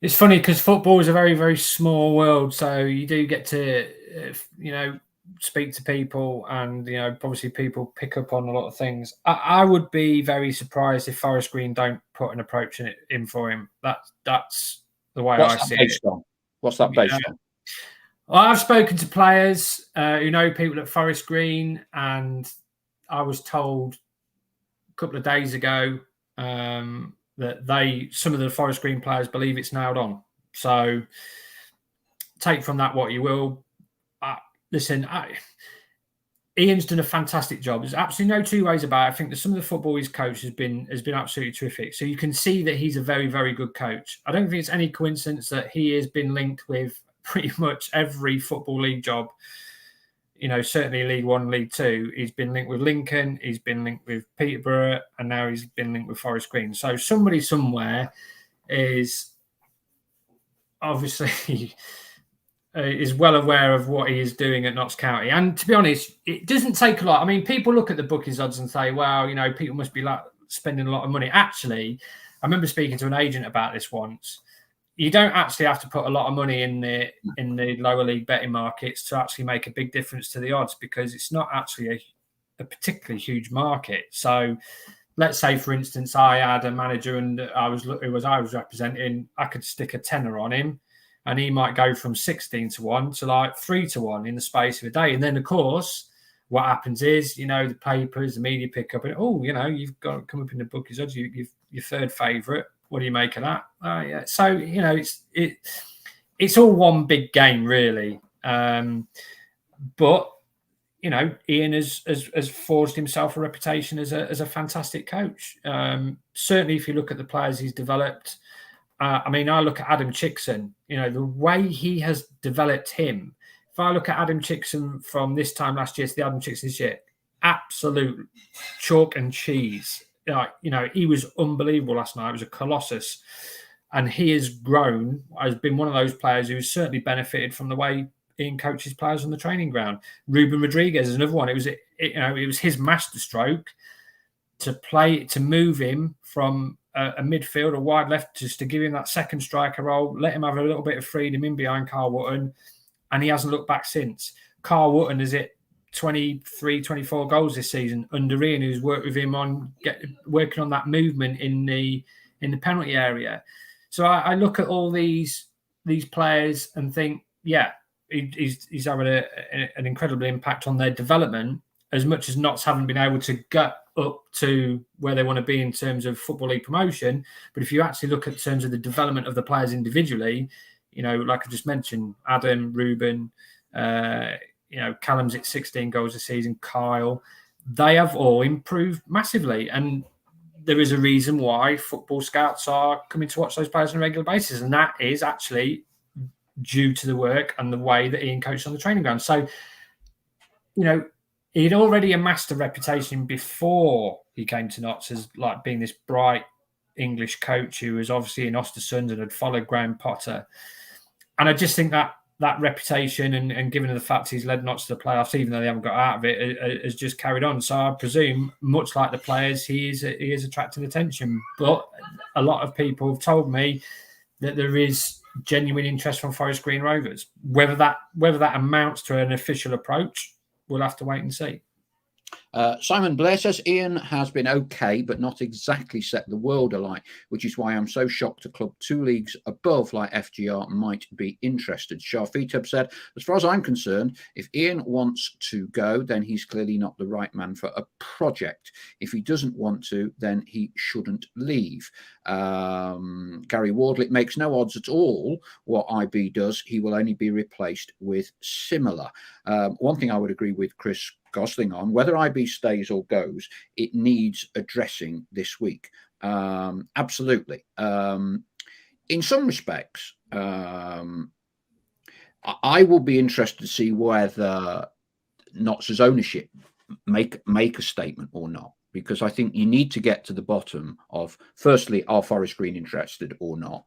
It's funny because football is a very, very small world. So you do get to, speak to people, and obviously people pick up on a lot of things. I would be very surprised if Forest Green don't put an approach in for him. That's the way What's I that see based it. on? What's that based on? Well, I've spoken to players who know people at Forest Green, and I was told a couple of days ago that some of the Forest Green players believe it's nailed on. So take from that what you will. Listen, Ian's done a fantastic job. There's absolutely no two ways about it. I think that some of the football he's coached has been absolutely terrific. So you can see that he's a very, very good coach. I don't think it's any coincidence that he has been linked with pretty much every football league job. Certainly League One, League Two. He's been linked with Lincoln, he's been linked with Peterborough, and now he's been linked with Forest Green. So somebody somewhere is obviously is well aware of what he is doing at Notts County. And to be honest, it doesn't take a lot. I mean, people look at the bookies odds and say, well, people must be spending a lot of money. Actually, I remember speaking to an agent about this once. You don't actually have to put a lot of money in the lower league betting markets to actually make a big difference to the odds, because it's not actually a particularly huge market. So let's say, for instance, I had a manager and I was representing, I could stick a tenner on him and he might go from 16 to 1 to like 3 to 1 in the space of a day. And then, of course, what happens is, the papers, the media pick up and, you've got to come up in the bookies odds, you're third favourite. What do you make of that? Yeah. So, it's all one big game, really. But, Ian has forged himself a reputation as a fantastic coach. Certainly, if you look at the players he's developed, I look at Adam Chickson, the way he has developed him. If I look at Adam Chickson from this time last year to the Adam Chickson this year, absolute chalk and cheese. He was unbelievable last night. It was a colossus. And he has grown, has been one of those players who's certainly benefited from the way Ian coaches players on the training ground. Ruben Rodriguez is another one. It was his masterstroke to move him from a midfield, a wide left, just to give him that second striker role, let him have a little bit of freedom in behind Carl Wootton, and he hasn't looked back since. Carl Wootton is it 23, 24 goals this season under Ian, who's worked with him on working on that movement in the penalty area. So I look at all these players and think, yeah, he's having an incredible impact on their development, as much as Notts haven't been able to get up to where they want to be in terms of Football League promotion. But if you actually look at terms of the development of the players individually, like I just mentioned, Adam, Ruben, Callum's at 16 goals a season, Kyle, they have all improved massively. And there is a reason why football scouts are coming to watch those players on a regular basis. And that is actually due to the work and the way that Ian coached on the training ground. So, he'd already amassed a reputation before he came to Notts as like being this bright English coach who was obviously in Östersund and had followed Graham Potter. And I just think that reputation and given the fact he's led Notts to the playoffs, even though they haven't got out of it, has just carried on. So I presume, much like the players, he is attracting attention. But a lot of people have told me that there is genuine interest from Forest Green Rovers. Whether that amounts to an official approach, we'll have to wait and see. Simon Blair says Ian has been okay, but not exactly set the world alight, which is why I'm so shocked a club 2 leagues above like FGR might be interested. Shafit have said, as far as I'm concerned, if Ian wants to go, then he's clearly not the right man for a project. If he doesn't want to, then he shouldn't leave. Gary Wardle, it makes no odds at all what IB does. He will only be replaced with similar. One thing I would agree with Chris Gosling on, whether IB stays or goes, it needs addressing this week. Absolutely. In some respects, I will be interested to see whether Notts' ownership make a statement or not, because I think you need to get to the bottom of, firstly, are Forest Green interested or not?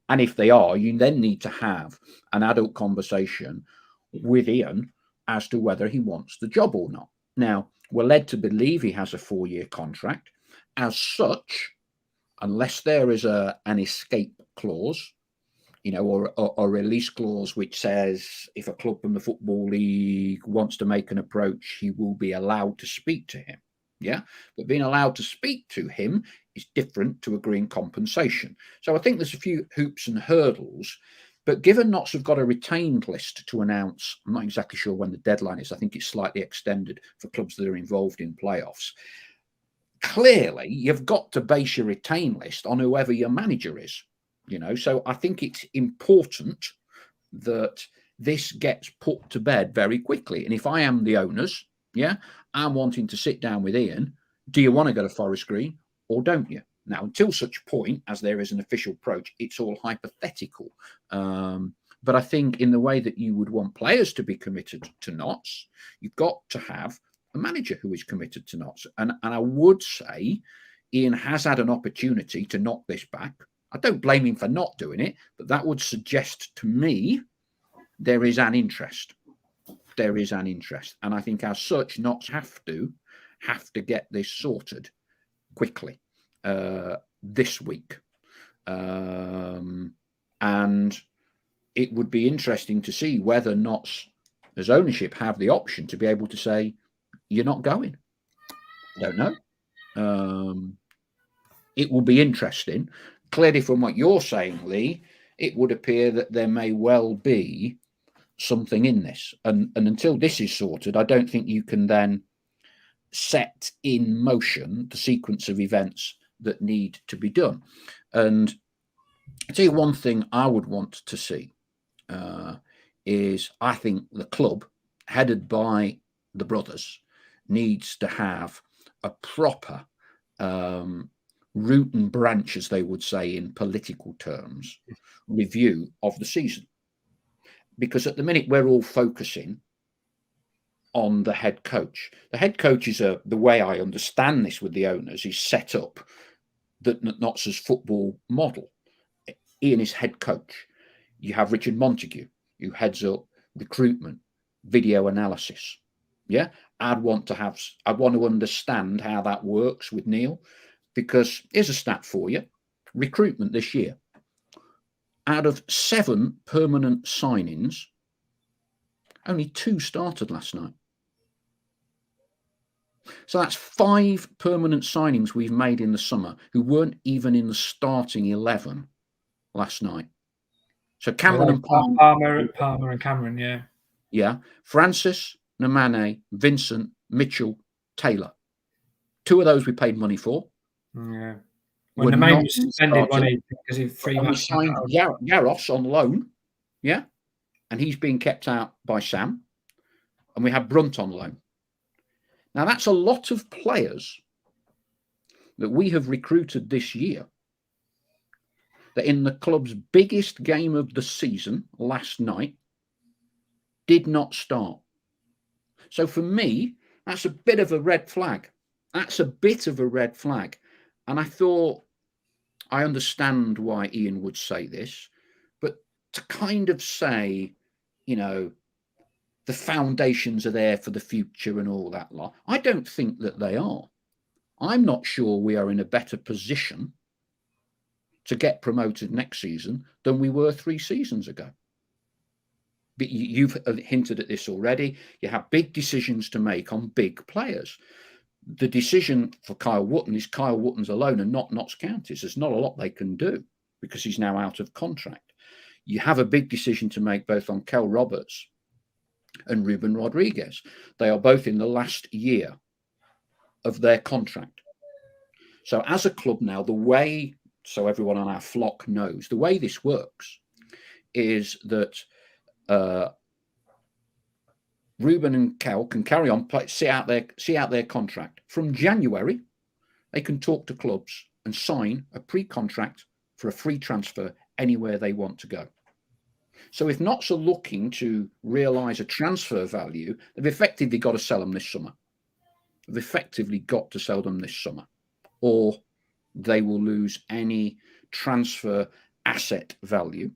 And if they are, you then need to have an adult conversation with Ian as to whether he wants the job or not. Now, We're led to believe he has a 4-year contract. As such, unless there is an escape clause, or a release clause which says if a club from the Football League wants to make an approach, he will be allowed to speak to him. Yeah, but being allowed to speak to him is different to agreeing compensation. So I think there's a few hoops and hurdles. But given Notts have got a retained list to announce, I'm not exactly sure when the deadline is. I think it's slightly extended for clubs that are involved in playoffs. Clearly, you've got to base your retained list on whoever your manager is. So I think it's important that this gets put to bed very quickly. And if I am the owners, I'm wanting to sit down with Ian. Do you want to go to Forest Green or don't you? Now, until such point as there is an official approach, it's all hypothetical. But I think in the way that you would want players to be committed to Notts, you've got to have a manager who is committed to Notts. And I would say Ian has had an opportunity to knock this back. I don't blame him for not doing it, but that would suggest to me there is an interest. There is an interest. And I think as such, Notts have to get this sorted quickly this week. And it would be interesting to see whether Notts, as ownership, have the option to be able to say, you're not going. Don't know. It will be interesting. Clearly, from what you're saying, Leigh, it would appear that there may well be something in this. And until this is sorted, I don't think you can then set in motion the sequence of events that need to be done. And I'll tell you one thing I would want to see is I think the club, headed by the brothers, needs to have a proper root and branch, as they would say in political terms, review of the season. Because at the minute we're all focusing on the head coach. The head coach is the way I understand this with the owners, is set up that Notts' football model. Ian is head coach. You have Richard Montague, who heads up recruitment, video analysis. Yeah, I'd want to understand how that works with Neil, because here's a stat for you. Recruitment this year. Out of 7 permanent signings, only 2 started last night. So that's 5 permanent signings we've made in the summer who weren't even in the starting 11 last night. So Cameron and Palmer and Cameron, yeah. Yeah. Francis, Namane, Vincent, Mitchell, Taylor. 2 of those we paid money for. Yeah. When Namane was suspended money because he signed Yaros on loan. Yeah. And he's being kept out by Sam. And we had Brunt on loan. Now, that's a lot of players that we have recruited this year that in the club's biggest game of the season last night did not start. So for me, that's a bit of a red flag. That's a bit of a red flag. And I thought, I understand why Ian would say this, but to kind of say, the foundations are there for the future and all that lot, I don't think that they are. I'm not sure we are in a better position to get promoted next season than we were 3 seasons ago. But you've hinted at this already. You have big decisions to make on big players. The decision for Kyle Wootton is Kyle Wootton's alone and not Notts County's. There's not a lot they can do because he's now out of contract. You have a big decision to make both on Kel Roberts and Ruben Rodriguez. They are both in the last year of their contract. So as a club now, so everyone on our flock knows, the way this works is that Ruben and Kel can carry on, see out their contract. From January, they can talk to clubs and sign a pre-contract for a free transfer anywhere they want to go. So if Notts are looking to realise a transfer value, they've effectively got to sell them this summer. Or they will lose any transfer asset value,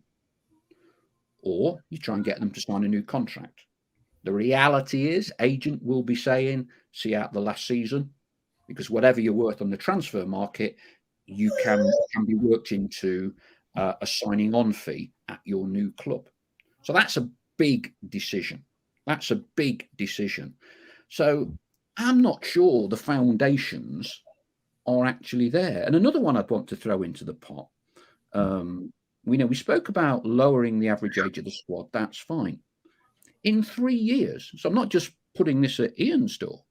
or you try and get them to sign a new contract. The reality is, agent will be saying, see out the last season, because whatever you're worth on the transfer market, you can be worked into a signing on fee at your new club. So that's a big decision. That's a big decision. So I'm not sure the foundations are actually there. And another one I'd want to throw into the pot. We spoke about lowering the average age of the squad. That's fine. In 3 years, so I'm not just putting this at Ian's door.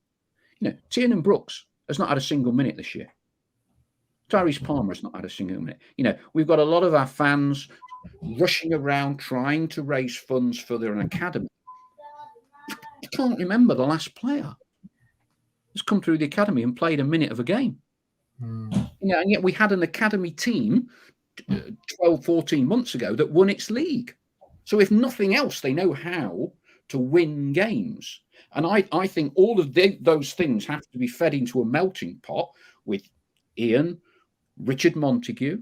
Tiernan Brooks has not had a single minute this year. Tyrese Palmer has not had a single minute. We've got a lot of our fans rushing around trying to raise funds for their academy. I can't remember the last player who's come through the academy and played a minute of a game. And yet we had an academy team 12, 14 months ago that won its league. So if nothing else, they know how to win games. And I think all of those things have to be fed into a melting pot with Ian, Richard Montague.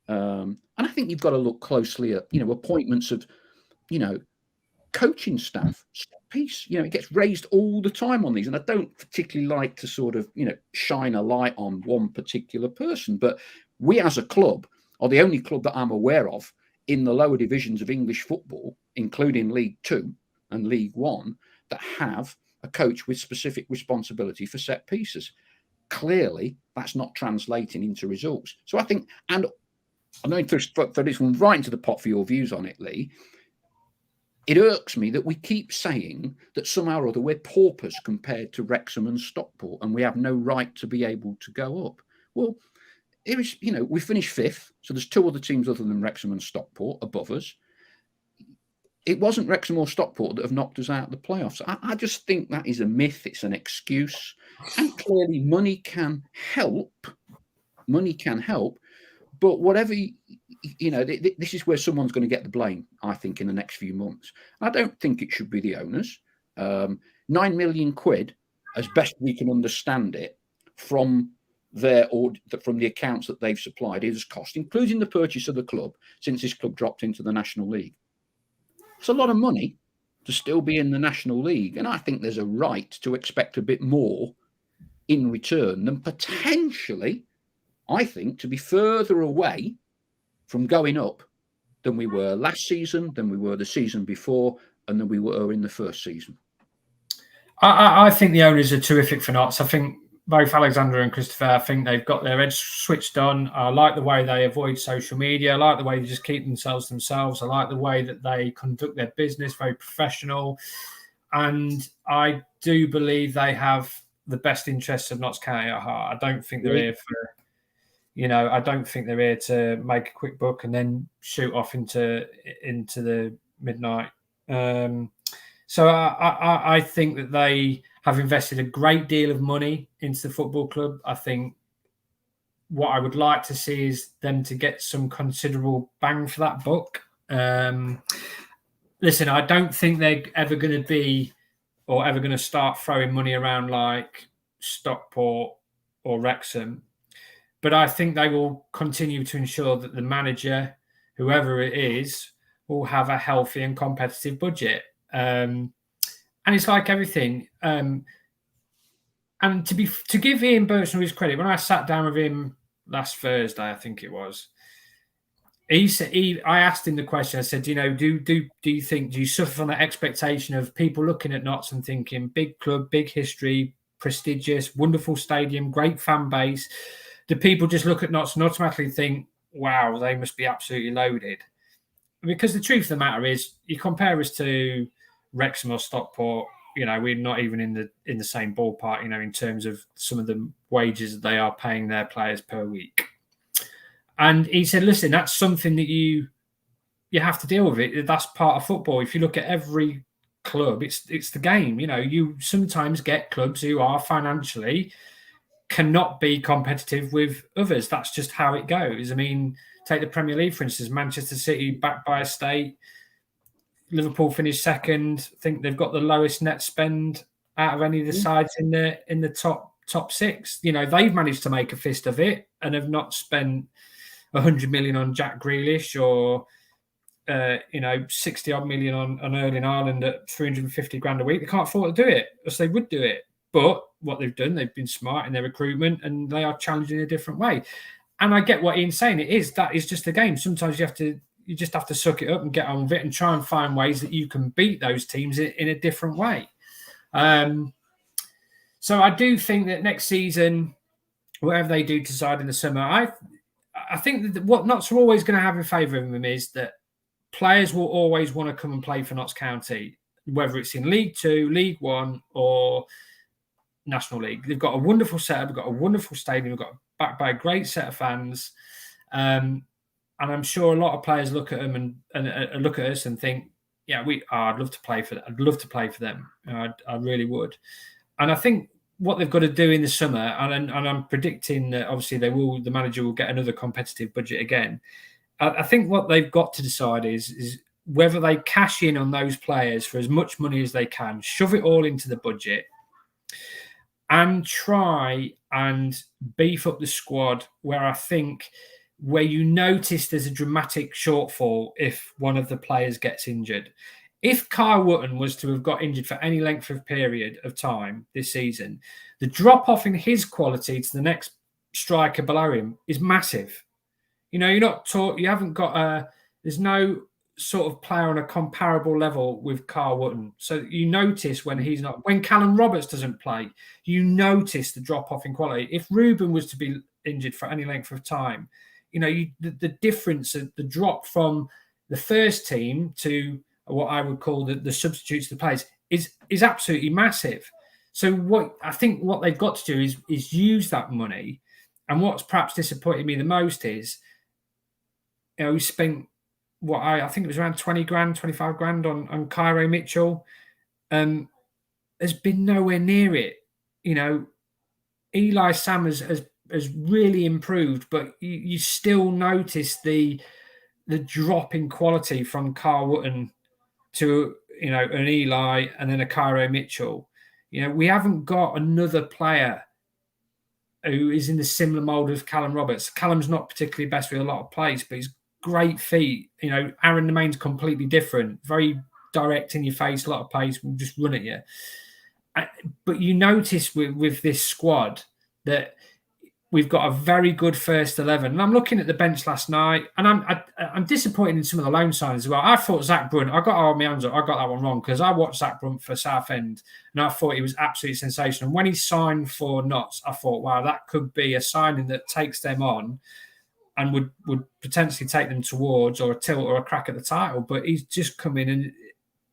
And I think you've got to look closely at, appointments of, coaching staff. Piece, it gets raised all the time on these. And I don't particularly like to sort of, shine a light on one particular person. But we as a club are the only club that I'm aware of in the lower divisions of English football, including League Two and League One, that have a coach with specific responsibility for set pieces. Clearly, that's not translating into results. So I think, and I'm going to throw this one right into the pot for your views on it, Leigh. It irks me that we keep saying that somehow or other we're paupers compared to Wrexham and Stockport, and we have no right to be able to go up. Well, it was, we finished fifth, so there's two other teams other than Wrexham and Stockport above us. It wasn't Wrexham or Stockport that have knocked us out of the playoffs. I just think that is a myth. It's an excuse. And clearly money can help. Money can help. But whatever, this is where someone's going to get the blame, I think, in the next few months. I don't think it should be the owners. 9 million quid, as best we can understand it, from the accounts that they've supplied, is cost, including the purchase of the club, since this club dropped into the National League. It's a lot of money to still be in the National League. And I think there's a right to expect a bit more in return than potentially, I think, to be further away from going up than we were last season, than we were the season before, and than we were in the first season. I think the owners are terrific for Notts. I think both Alexander and Christopher, I think they've got their heads switched on. I like the way they avoid social media. I like the way they just keep themselves. I like the way that they conduct their business, very professional. And I do believe they have the best interests of Notts County at heart. I don't think they're here for, I don't think they're here to make a quick buck and then shoot off into the midnight. So I think that they have invested a great deal of money into the football club. I think what I would like to see is them to get some considerable bang for that buck. Listen, I don't think they're ever going to be or ever going to start throwing money around like Stockport or Wrexham. But I think they will continue to ensure that the manager, whoever it is, will have a healthy and competitive budget. And it's like everything. And to give Ian Burton his credit, when I sat down with him last Thursday, I think it was, I asked him the question. I said, do you suffer from the expectation of people looking at Notts and thinking big club, big history, prestigious, wonderful stadium, great fan base? Do people just look at Notts and automatically think, wow, they must be absolutely loaded? Because the truth of the matter is, you compare us to Wrexham or Stockport, we're not even in the same ballpark, in terms of some of the wages that they are paying their players per week. And he said, listen, that's something that you have to deal with it. That's part of football. If you look at every club, it's the game. You sometimes get clubs who are financially cannot be competitive with others. That's just how it goes. I mean, take the Premier League, for instance. Manchester City, backed by a state. Liverpool finished second. I think they've got the lowest net spend out of any of the sides in the top six. They've managed to make a fist of it and have not spent 100 million on Jack Grealish or 60 odd million on Erling Haaland at 350 grand a week. They can't afford to do it, as they would do it. But what they've done, they've been smart in their recruitment, and they are challenging in a different way. And I get what Ian's saying. That is just a game. Sometimes you just have to suck it up and get on with it and try and find ways that you can beat those teams in a different way. So I do think that next season, whatever they do decide in the summer, I think that what Notts are always going to have in favour of them is that players will always want to come and play for Notts County, whether it's in League Two, League One, or National League. They've got a wonderful setup, they've got a wonderful stadium, they've got backed by a great set of fans. And I'm sure a lot of players look at them and look at us and think, yeah, I'd love to play for them. I'd love to play for them. I really would. And I think what they've got to do in the summer, and I'm predicting that obviously the manager will get another competitive budget again. I think what they've got to decide is whether they cash in on those players for as much money as they can, shove it all into the budget, and try and beef up the squad where you notice there's a dramatic shortfall if one of the players gets injured. If Kyle Wootton was to have got injured for any length of period of time this season, the drop-off in his quality to the next striker below him is massive. You're not taught, you haven't got there's no sort of player on a comparable level with Kyle Wootton. So you notice when Callum Roberts doesn't play, you notice the drop-off in quality. If Ruben was to be injured for any length of time, the difference, the drop from the first team to what I would call the substitutes to the players is absolutely massive. So what they've got to do is use that money. And what's perhaps disappointed me the most is, we spent I think it was around 20 grand, 25 grand on Cairo Mitchell. Has been nowhere near it. Eli Sam has really improved, but you still notice the drop in quality from Carl Wootton to an Eli and then a Cairo Mitchell. We haven't got another player who is in the similar mould of Callum Roberts. Callum's not particularly best with a lot of plays, but he's great feet. Aaron Nemain's completely different, very direct in your face, a lot of pace, will just run at you. But you notice with this squad that we've got a very good first 11. And I'm looking at the bench last night, and I'm disappointed in some of the loan signings as well. I thought Zach Brunt, I got that one wrong, because I watched Zach Brunt for Southend, and I thought he was absolutely sensational. And when he signed for Notts, I thought, wow, that could be a signing that takes them on and would potentially take them towards or a tilt or a crack at the title. But he's just come in and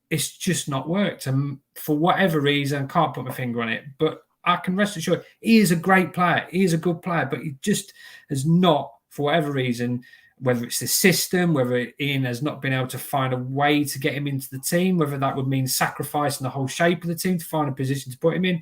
it's just not worked. And for whatever reason, I can't put my finger on it, but I can rest assured he is a great player. He is a good player, but he just has not, for whatever reason, whether it's the system, whether Ian has not been able to find a way to get him into the team, whether that would mean sacrificing the whole shape of the team to find a position to put him in.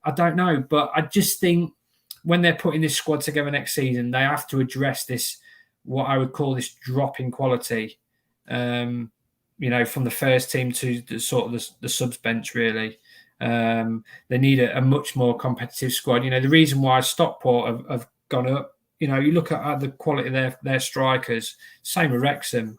I don't know, but I just think when they're putting this squad together next season, they have to address this, what I would call this drop in quality, from the first team to the sort of the subs bench, really. They need a much more competitive squad. The reason why Stockport have gone up, you look at the quality of their strikers, same with Wrexham,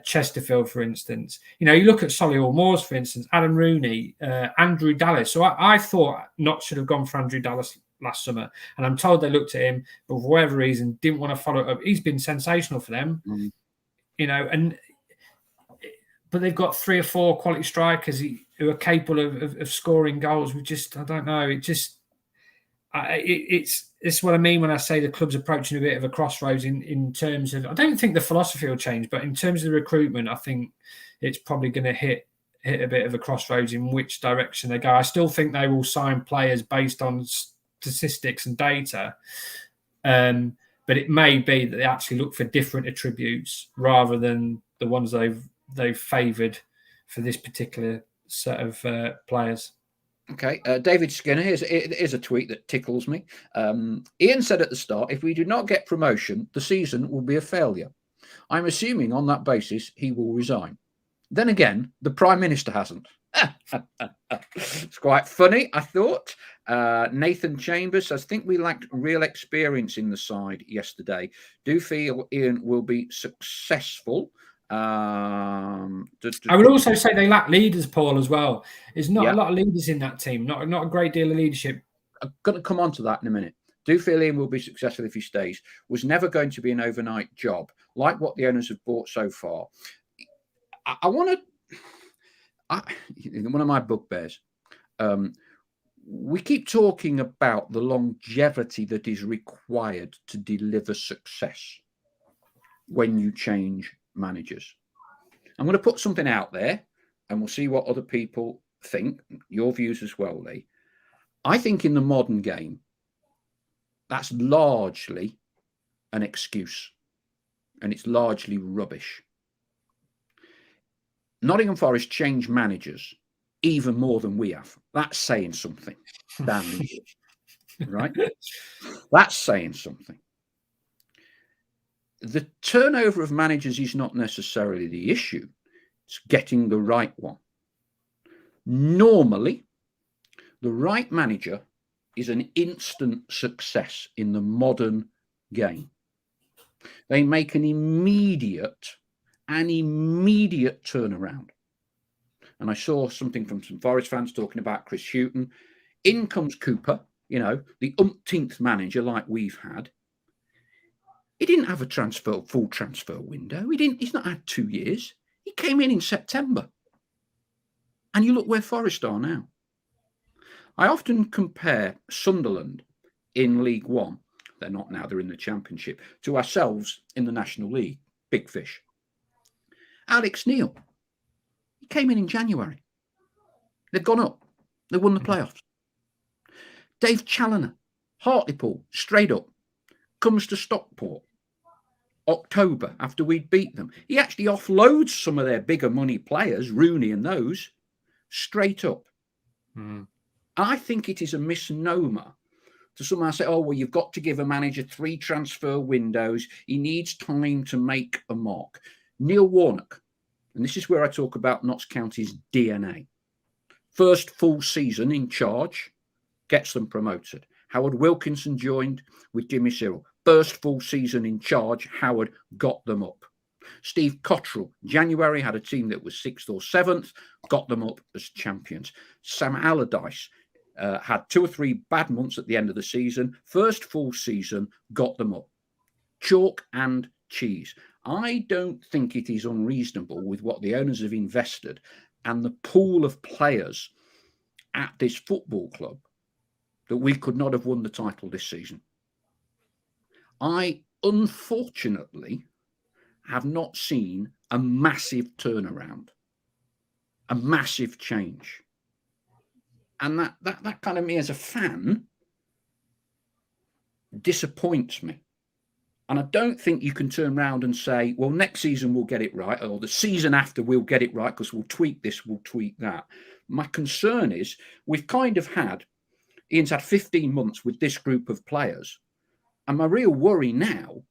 Chesterfield, for instance. You look at Solihull Moors, for instance, Adam Rooney, Andrew Dallas. So I thought Notts should have gone for Andrew Dallas last summer, and I'm told they looked at him, but for whatever reason didn't want to follow it up. He's been sensational for them, but they've got 3 or 4 quality strikers who are capable of scoring goals. I don't know. It's what I mean when I say the club's approaching a bit of a crossroads in terms of, I don't think the philosophy will change, but in terms of the recruitment, I think it's probably going to hit a bit of a crossroads in which direction they go. I still think they will sign players based on statistics and data, but it may be that they actually look for different attributes rather than the ones they've favoured for this particular set of players. Okay, David Skinner, here's a tweet that tickles me. Ian said at the start, if we do not get promotion, the season will be a failure. I'm assuming on that basis he will resign. Then again, the Prime Minister hasn't. It's quite funny, I thought. Nathan Chambers says, think we lacked real experience in the side yesterday. Do feel Ian will be successful I would also say they lack leaders, Paul, as well. There's not a lot of leaders in that team, not a great deal of leadership. I'm going to come on to that in a minute. Do feel Ian will be successful if he stays. Was never going to be an overnight job, like what the owners have bought so far. I want to... one of my bugbears, we keep talking about the longevity that is required to deliver success when you change managers. I'm going to put something out there and we'll see what other people think, your views as well, Leigh. I think in the modern game, that's largely an excuse and it's largely rubbish. Nottingham Forest changed managers even more than we have. That's saying something, damn English, right? That's saying something. The turnover of managers is not necessarily the issue. It's getting the right one. Normally, the right manager is an instant success in the modern game. They make an immediate turnaround. And I saw something from some Forest fans talking about Chris Hughton. In comes Cooper, the umpteenth manager like we've had. He didn't have a full transfer window. He's not had 2 years. He came in September. And you look where Forest are now. I often compare Sunderland in League One, they're not now, they're in the Championship, to ourselves in the National League, big fish. Alex Neil, he came in January. They've gone up. They won the playoffs. Dave Challoner, Hartlepool, straight up, comes to Stockport. October, after we'd beat them. He actually offloads some of their bigger money players, Rooney and those, straight up. I think it is a misnomer to somehow say, oh, well, you've got to give a manager 3 transfer windows. He needs time to make a mark. Neil Warnock, and this is where I talk about Notts County's DNA. First full season in charge, gets them promoted. Howard Wilkinson joined with Jimmy Cyril. First full season in charge, Howard got them up. Steve Cottrell, January, had a team that was 6th or 7th, got them up as champions. Sam Allardyce had 2 or 3 bad months at the end of the season. First full season, got them up. Chalk and cheese. I don't think it is unreasonable with what the owners have invested and the pool of players at this football club that we could not have won the title this season. I, unfortunately, have not seen a massive turnaround, a massive change. And that kind of me as a fan disappoints me. And I don't think you can turn around and say, well, next season we'll get it right, or the season after we'll get it right because we'll tweak this, we'll tweak that. My concern is we've kind of had, Ian's had 15 months with this group of players. And my real worry now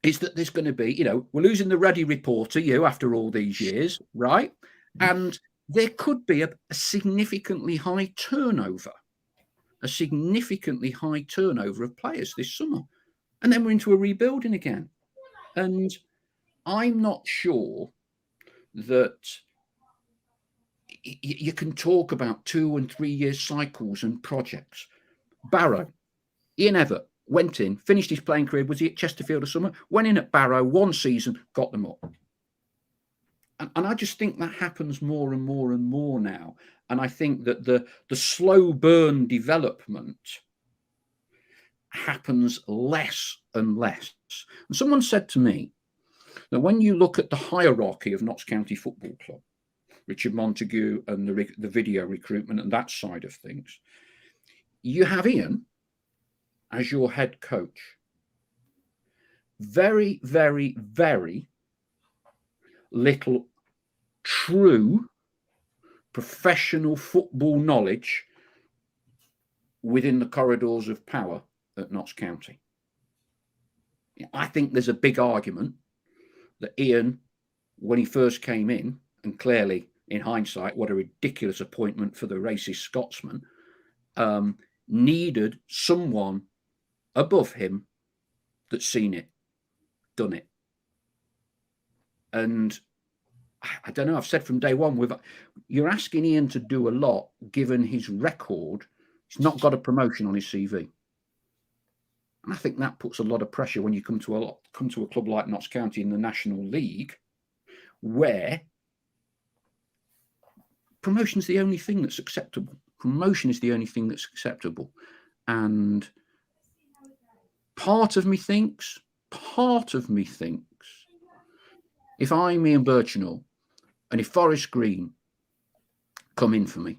is that there's going to be, we're losing the Ruddy reporter, after all these years, right? And there could be a significantly high turnover of players this summer. And then we're into a rebuilding again. And I'm not sure that you can talk about 2 and 3 year cycles and projects. Barrow, Ian Evatt went in, finished his playing career. Was he at Chesterfield or somewhere? Went in at Barrow, 1 season, got them up. And I just think that happens more and more and more now. And I think that the slow burn development happens less and less. And someone said to me that when you look at the hierarchy of Notts County Football Club, Richard Montague and the video recruitment and that side of things, you have Ian as your head coach. Very, very, very little true professional football knowledge within the corridors of power at Notts County. I think there's a big argument that Ian, when he first came in, and clearly in hindsight, what a ridiculous appointment for the racist Scotsman, needed someone above him that's seen it, done it. And I don't know, I've said from day one, you're asking Ian to do a lot, given his record. He's not got a promotion on his CV. And I think that puts a lot of pressure when you come to a club like Notts County in the National League, where promotion is the only thing that's acceptable. Promotion is the only thing that's acceptable. And part of me thinks, if I'm Ian Birchinall and if Forest Green come in for me,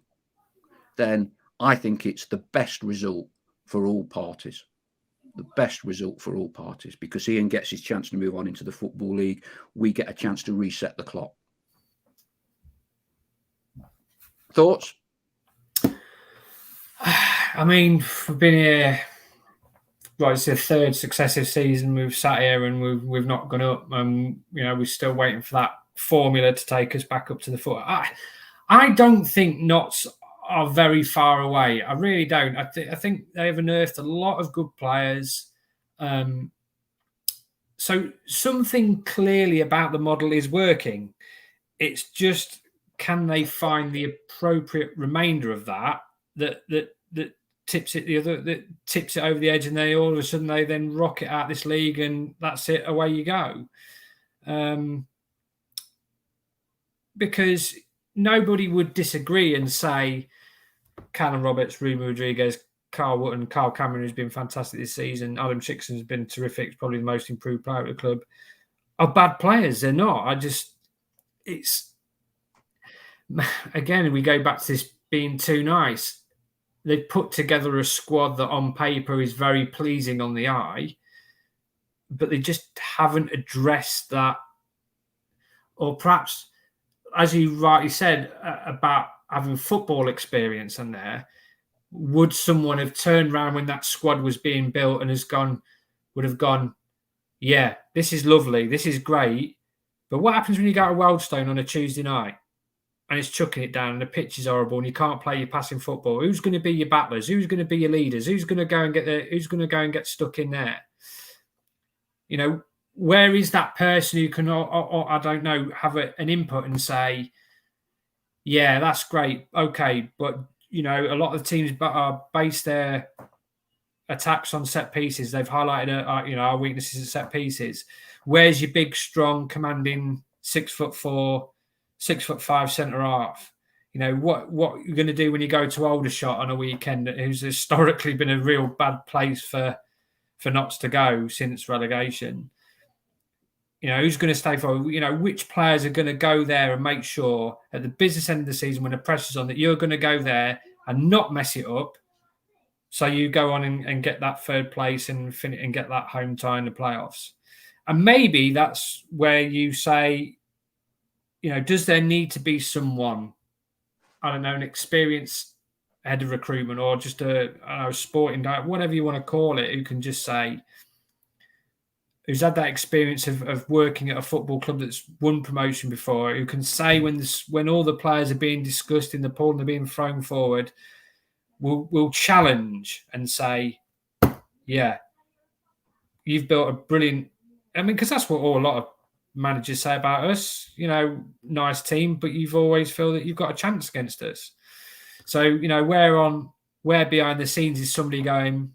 then I think it's the best result for all parties. The best result for all parties, because Ian gets his chance to move on into the Football League. We get a chance to reset the clock. Thoughts? I mean, we've been here, right, it's the third successive season we've sat here and we've not gone up. We're still waiting for that formula to take us back up to the foot. I don't think Notts are very far away. I really don't. I think they've unearthed a lot of good players. So something clearly about the model is working. It's just, can they find the appropriate remainder of that tips it over the edge, and they all of a sudden they then rocket out this league and that's it, away you go. Because nobody would disagree and say Callum Roberts, Ruma Rodriguez, Carl Wootton, Carl Cameron, who's been fantastic this season, Adam Chickson's been terrific, probably the most improved player at the club, are bad players. They're not. Again, we go back to this being too nice. They've put together a squad that on paper is very pleasing on the eye, but they just haven't addressed that. Or perhaps, as you rightly said, about having football experience in there, would someone have turned around when that squad was being built and would have gone, yeah, this is lovely, this is great, but what happens when you go to Wealdstone on a Tuesday night and it's chucking it down and the pitch is horrible and you can't play your passing football? Who's going to be your battlers? Who's going to be your leaders? Who's going to go and get stuck in there? Where is that person who can, or I don't know, have an input and say, yeah, that's great, okay, but a lot of the teams base their attacks on set pieces. They've highlighted our weaknesses at set pieces. Where's your big, strong, commanding 6'4", 6'5" centre half? What you're going to do when you go to Aldershot on a weekend, who's historically been a real bad place for Notts to go since relegation? Who's going to stay for? Which players are going to go there and make sure at the business end of the season, when the pressure's on, that you're going to go there and not mess it up, so you go on and get that third place and get that home tie in the playoffs. And maybe that's where you say, does there need to be someone, I don't know, an experienced head of recruitment or just a sporting director, whatever you want to call it, who can just say, who's had that experience of working at a football club that's won promotion before, who can say when all the players are being discussed in the pool and they're being thrown forward, will challenge and say, yeah, you've built a brilliant... because that's what a lot of managers say about us, nice team, but you've always feel that you've got a chance against us. So, where behind the scenes is somebody going,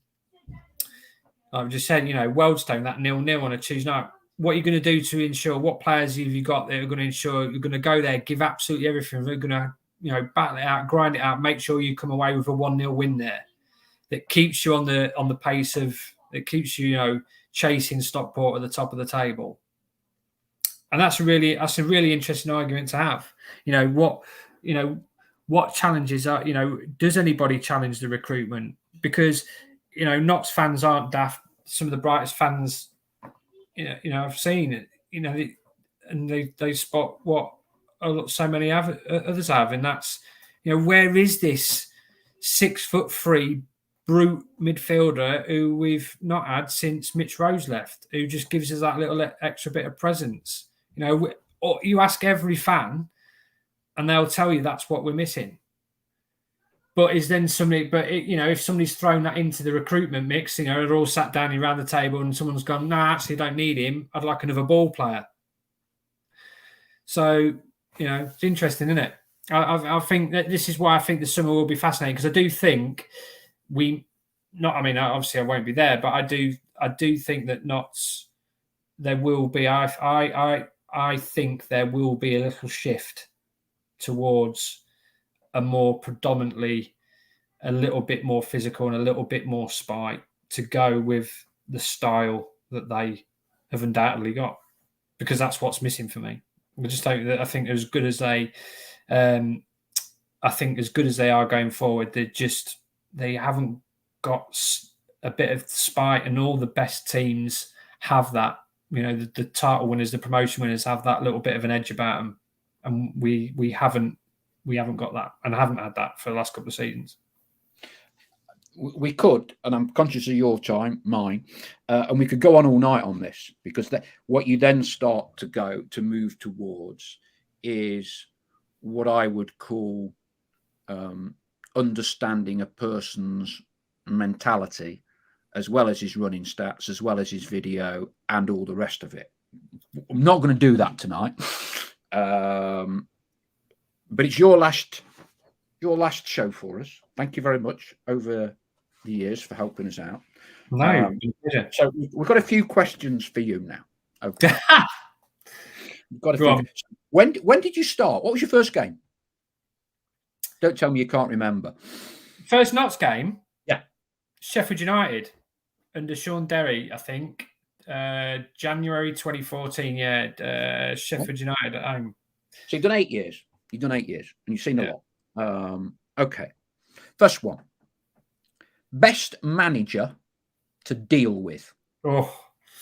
I've just said, Wealdstone, that 0-0 on a Tuesday night. What are you going to do to ensure? What players have you got that are going to ensure you're going to go there, give absolutely everything? They're going to, battle it out, grind it out, make sure you come away with a 1-0 win there that keeps you on the pace of, that keeps you, chasing Stockport at the top of the table. And that's a really interesting argument to have. What challenges are, does anybody challenge the recruitment? Because Notts fans aren't daft. Some of the brightest fans, I've seen it, and they spot what so many others have, and that's, where is this 6'3" brute midfielder who we've not had since Mitch Rose left, who just gives us that little extra bit of presence? Or you ask every fan, and they'll tell you that's what we're missing. But is then somebody? But if somebody's thrown that into the recruitment mix, they're all sat down around the table, and someone's gone, "No, actually, I don't need him. I'd like another ball player." So, it's interesting, isn't it? I think that this is why I think the summer will be fascinating, because I do think obviously I won't be there, but I do think that Notts, there will be, I think there will be a little shift towards a more predominantly, a little bit more physical and a little bit more spite to go with the style that they have undoubtedly got, because that's what's missing for me. I think as good as they, as good as they are going forward, they haven't got a bit of spite, and all the best teams have that. The title winners, the promotion winners have that little bit of an edge about them, and we haven't got that, and I haven't had that for the last couple of seasons. We could, and I'm conscious of your time, mine, and we could go on all night on this, because what you then start to move towards is what I would call understanding a person's mentality, as well as his running stats, as well as his video, and all the rest of it. I'm not going to do that tonight, but it's your last show for us. Thank you very much over the years for helping us out. No, so we've got a few questions for you now. Okay. We've got a few. When did you start? What was your first game? Don't tell me you can't remember. First Notts game? Yeah. Sheffield United under Sean Derry, I think. January 2014, yeah. Sheffield United at home. So you've done 8 years. And you've seen a lot. Okay. First one. Best manager to deal with. Oh.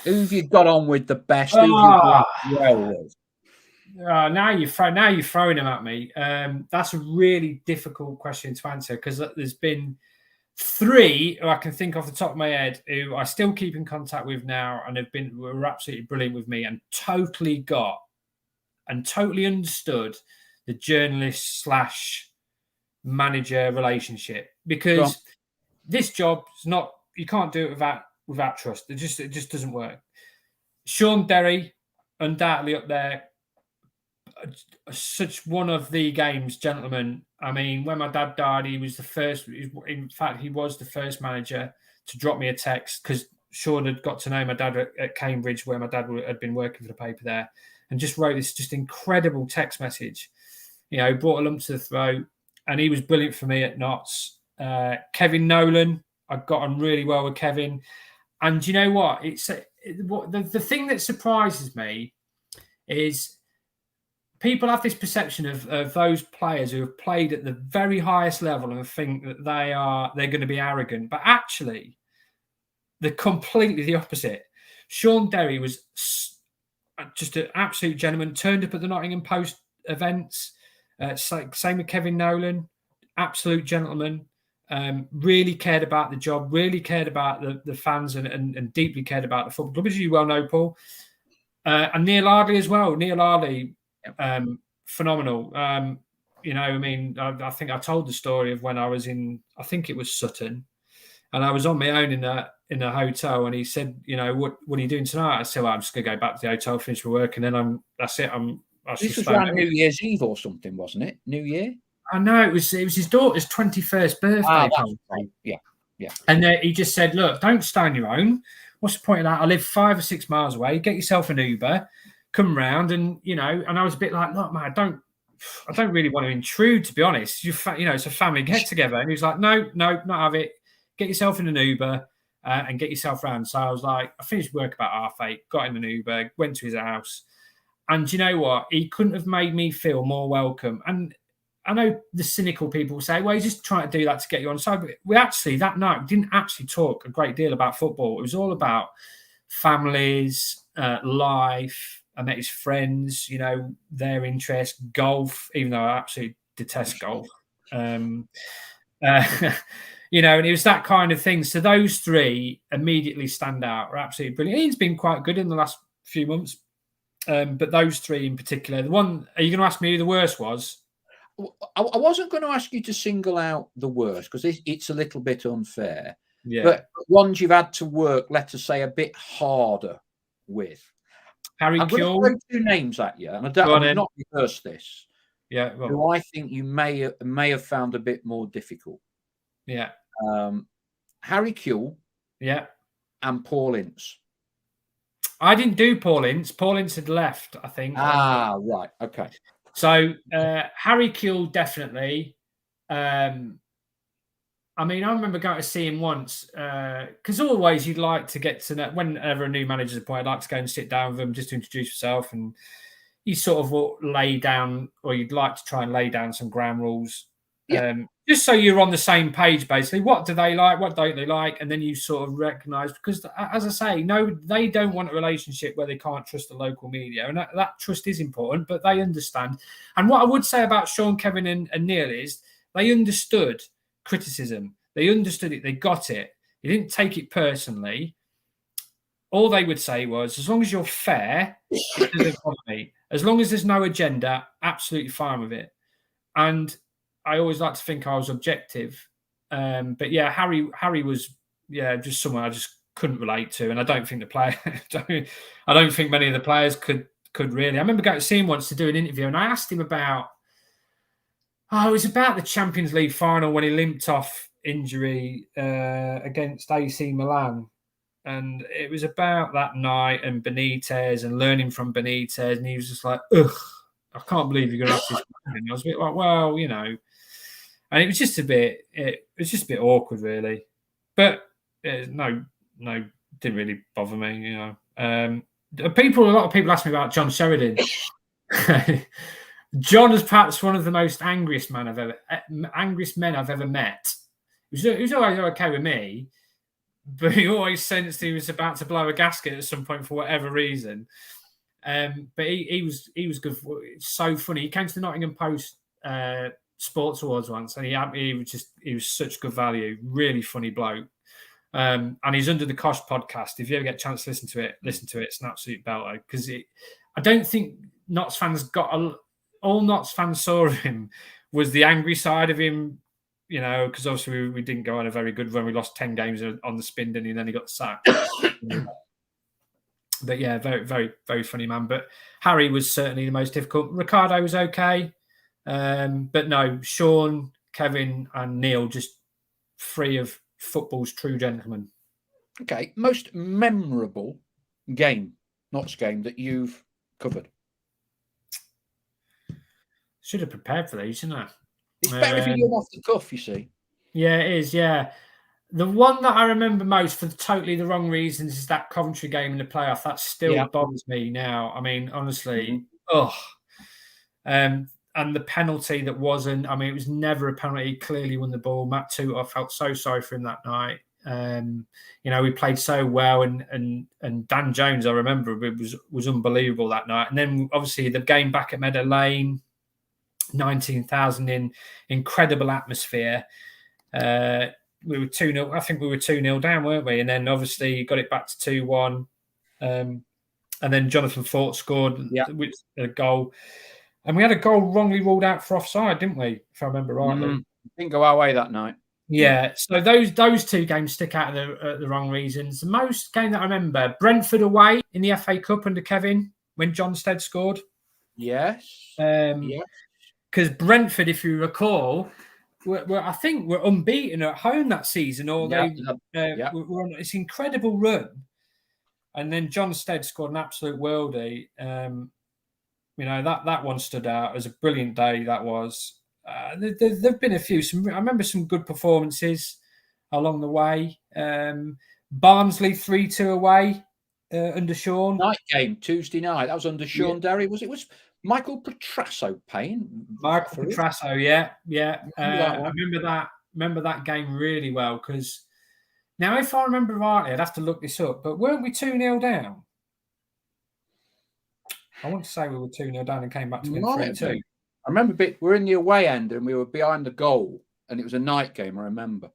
Who have you got on with the best? Who have you got well with? Now you're throwing them at me. That's a really difficult question to answer, because there's been 3 who I can think off the top of my head who I still keep in contact with now, and were absolutely brilliant with me, and totally understood the journalist / manager relationship, because this job is not, you can't do it without trust. It just doesn't work. Sean Derry, undoubtedly up there. Such one of the game's gentlemen. I mean, when my dad died, he was the first. In fact, he was the first manager to drop me a text, because Sean had got to know my dad at Cambridge, where my dad had been working for the paper there, and just wrote this just incredible text message. Brought a lump to the throat, and he was brilliant for me at Notts. Kevin Nolan, I got on really well with Kevin, and you know what? The thing that surprises me is, people have this perception of those players who have played at the very highest level and think that they're going to be arrogant, but actually they're completely the opposite. Sean Derry was just an absolute gentleman, turned up at the Nottingham Post events. Same with Kevin Nolan, absolute gentleman. Really cared about the job, really cared about the fans, and deeply cared about the football club, as you well know, Paul. And Neil Ardley as well. Neil Ardley, phenomenal. I think I told the story of when I was in, I think it was Sutton, and I was on my own in a hotel, and he said, what are you doing tonight? I said, well, I'm just going to go back to the hotel, finish my work, and then that's it. This was around New Year's Eve or something, wasn't it? New Year? I know, it was his daughter's 21st birthday. Right. Yeah. And he just said, look, don't stay on your own. What's the point of that? I live 5 or 6 miles away. Get yourself an Uber, come round, and and I was a bit like, look, man, I don't really want to intrude, to be honest. It's a family get together. And he was like, no, not have it. Get yourself in an Uber and get yourself round. So I was like, I finished work about 8:30, got in an Uber, went to his house, and you know what? He couldn't have made me feel more welcome. And I know the cynical people say, well, he's just trying to do that to get you on side. But we actually, that night, we didn't actually talk a great deal about football. It was all about families, life. I met his friends, their interests, golf, even though I absolutely detest golf. And it was that kind of thing. So those 3 immediately stand out. Are absolutely brilliant. He's been quite good in the last few months. But those 3 in particular, are you going to ask me who the worst was? I wasn't going to ask you to single out the worst, because it's a little bit unfair. Yeah. But ones you've had to work, let us say, a bit harder with. Harry I'm going to Kewell. throw two names at you, and I would not rehearse this. Yeah, who I think you may have found a bit more difficult. Yeah. Harry Kewell. Yeah. And Paul Ince. I didn't do Paul Ince. Paul Ince had left, I think. Right. Okay. So Harry Kewell, definitely. I mean, I remember going to see him once because always you'd like to get to know, whenever a new manager's appointed, I'd like to go and sit down with them just to introduce yourself. And you sort of lay down, or you'd like to try and lay down some ground rules. Just so you're on the same page, basically. What do they like? What don't they like? And then you sort of recognise, because as I say, no, they don't want a relationship where they can't trust the local media. And that trust is important, but they understand. And what I would say about Sean, Kevin and Neil is they understood criticism. They understood it. They got it. They didn't take it personally. All they would say was, as long as you're fair, it doesn't bother me. As long as there's no agenda, absolutely fine with it. And I always like to think I was objective. But yeah, Harry was just someone I just couldn't relate to. And I don't think the player I don't think many of the players could really. I remember going to see him once to do an interview, and I asked him about it was about the Champions League final when he limped off injury against AC Milan. And it was about that night and Benitez and learning from Benitez. And he was just like, ugh, I can't believe you're going to have this. And I was a bit like, well, you know. And it was just a bit awkward, really. But no, didn't really bother me, you know. A lot of people ask me about John Sheridan. John is perhaps one of the most angriest men I've ever met. He was always okay with me, but he always sensed he was about to blow a gasket at some point for whatever reason. But he was good. It's so funny. He came to the Nottingham Post Sports Awards once, and he was such good value. Really funny bloke. And he's under the Kosh podcast. If you ever get a chance to listen to it. It's an absolute belter, because I don't think Notts fans all Notts fans saw him was the angry side of him, you know, because obviously we didn't go on a very good run. We lost 10 games on the spin, didn't he? And then he got sacked. But yeah, very, very, very funny man. But Harry was certainly the most difficult. Ricardo was okay. But no, Sean, Kevin and Neil, just free of football's true gentlemen. Okay. Most memorable game, Notts game, that you've covered? Should have prepared for these, shouldn't I? It's better if you do off the cuff, you see. Yeah, it is, yeah. The one that I remember most for totally the wrong reasons is that Coventry game in the playoff. That still bothers me now. I mean, honestly, and the penalty that wasn't, I mean, it was never a penalty. He clearly won the ball. Matt Tutor, I felt so sorry for him that night. You know, we played so well, and Dan Jones, I remember, was unbelievable that night. And then obviously the game back at Meadow Lane, 19,000 in, incredible atmosphere. We were 2-0. I think we were 2-0 down, weren't we? And then obviously got it back to 2-1. And then Jonathan Fort scored a goal. And we had a goal wrongly ruled out for offside, didn't we? If I remember rightly. Didn't go our way that night. Yeah. So those two games stick out of the wrong reasons. The most game that I remember, Brentford away in the FA Cup under Kevin when John Stead scored. Yes. Because Brentford, if you recall, I think we're unbeaten at home that season, or were on this incredible run. And then John Stead scored an absolute worldie. You know, that one stood out as a brilliant day. That was. There've been a few. I remember some good performances along the way. Barnsley 3-2 away under Sean. Night game, Tuesday night. That was under Sean Derry. Was Michael Petrasso paying? Michael Petrasso, yeah. I remember that game really well, because now, if I remember rightly, I'd have to look this up, but weren't we 2-0 down? I want to say we were 2-0 down and came back to win 3-2. I remember we're in the away end and we were behind the goal, and it was a night game. I remember.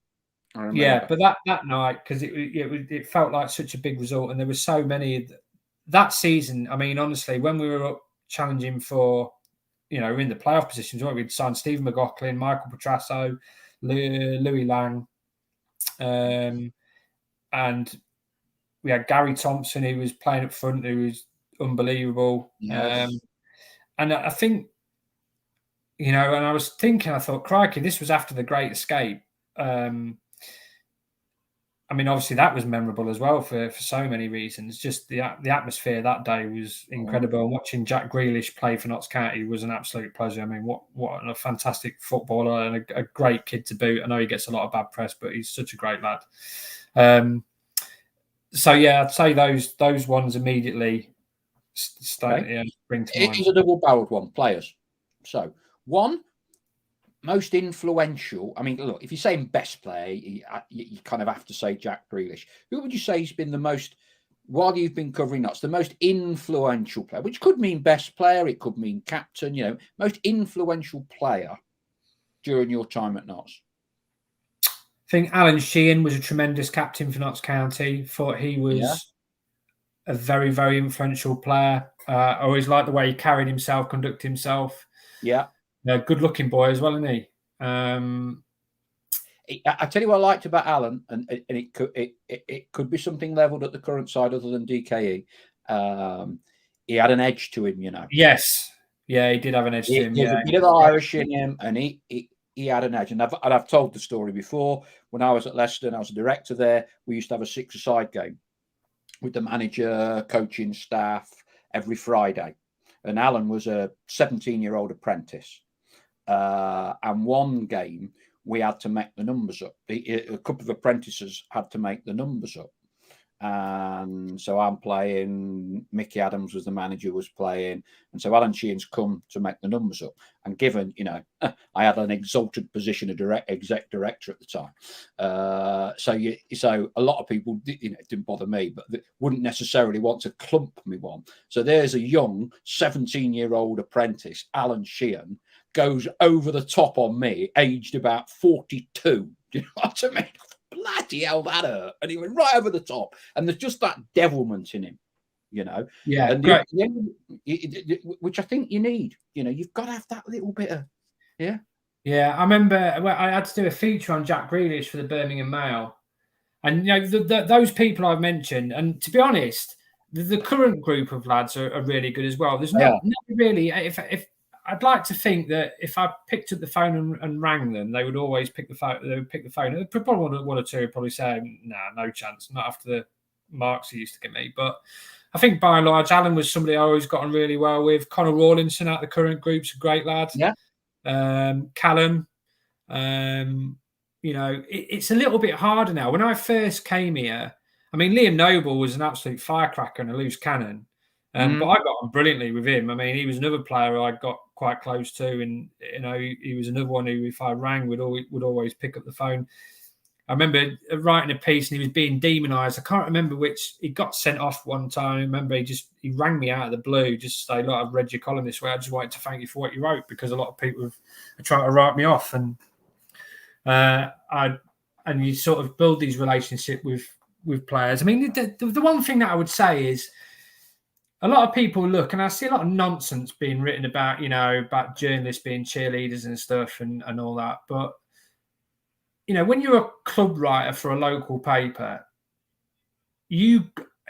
Yeah, but that night, because it felt like such a big result, and there were so many that season. I mean, honestly, when we were up challenging for, you know, in the playoff positions, we'd signed Stephen McLaughlin, Michael Petrasso, Louis Lang, and we had Gary Thompson, who was playing up front, who was unbelievable. Yes. And I think, and I was thinking, I thought, crikey, this was after the Great Escape. I mean, obviously that was memorable as well for so many reasons. Just the atmosphere that day was incredible. And watching Jack Grealish play for Notts County was an absolute pleasure. I mean, what a fantastic footballer and a great kid to boot. I know he gets a lot of bad press, but he's such a great lad. So yeah, I'd say those ones immediately bring to mind. It is a double-barreled one. Players. So one. Most influential. I mean, look, if you're saying best player, you kind of have to say Jack Grealish. Who would you say has been the most, while you've been covering Notts, the most influential player? Which could mean best player, it could mean captain. Most influential player during your time at Notts. I think Alan Sheehan was a tremendous captain for Notts County. Thought he was a very, very influential player. I always liked the way he carried himself, conducted himself. Yeah. Good-looking boy as well, isn't he? I tell you what I liked about Alan, and it could be something levelled at the current side other than DKE. He had an edge to him, Yes, yeah, he did have an edge to him. There's a bit of Irish in him, and he had an edge. And I've told the story before. When I was at Leicester and I was a director there, we used to have a 6-a-side game with the manager, coaching staff every Friday. And Alan was a 17-year-old apprentice. And one game we had to make the numbers up. A couple of apprentices had to make the numbers up. And so I'm playing, Mickey Adams was the manager, was playing. And so Alan Sheehan's come to make the numbers up. And given, I had an exalted position of exec director at the time. So a lot of people, it didn't bother me, but they wouldn't necessarily want to clump me one. So there's a young 17-year-old apprentice, Alan Sheehan, goes over the top on me, aged about 42. Do you know what I mean? Bloody hell, that hurt. And he went right over the top. And there's just that devilment in him, Yeah. And great. Which I think you need. You've got to have that little bit of, yeah. Yeah, I remember I had to do a feature on Jack Grealish for the Birmingham Mail. And, those people I've mentioned, and to be honest, the current group of lads are really good as well. There's never really, if I'd like to think that if I picked up the phone and rang them, they would always pick the phone. They would pick the phone. Probably one or two would probably say, "Nah, no chance." Not after the marks he used to give me. But I think by and large, Alan was somebody I always got on really well with. Connor Rawlinson out of the current group's a great lad. Yeah. Callum. It's a little bit harder now. When I first came here, I mean, Liam Noble was an absolute firecracker and a loose cannon. But I got on brilliantly with him. I mean, he was another player I got quite close to, and he was another one who, if I rang, would always pick up the phone. I remember writing a piece and he was being demonised. I can't remember which. He got sent off one time. I remember he rang me out of the blue just to say, "Look, I've read your column this way. I just wanted to thank you for what you wrote," because a lot of people are trying to write me off, and you sort of build these relationships with players. I mean, the one thing that I would say is, a lot of people look, and I see a lot of nonsense being written about, about journalists being cheerleaders and stuff and all that. But, when you're a club writer for a local paper, it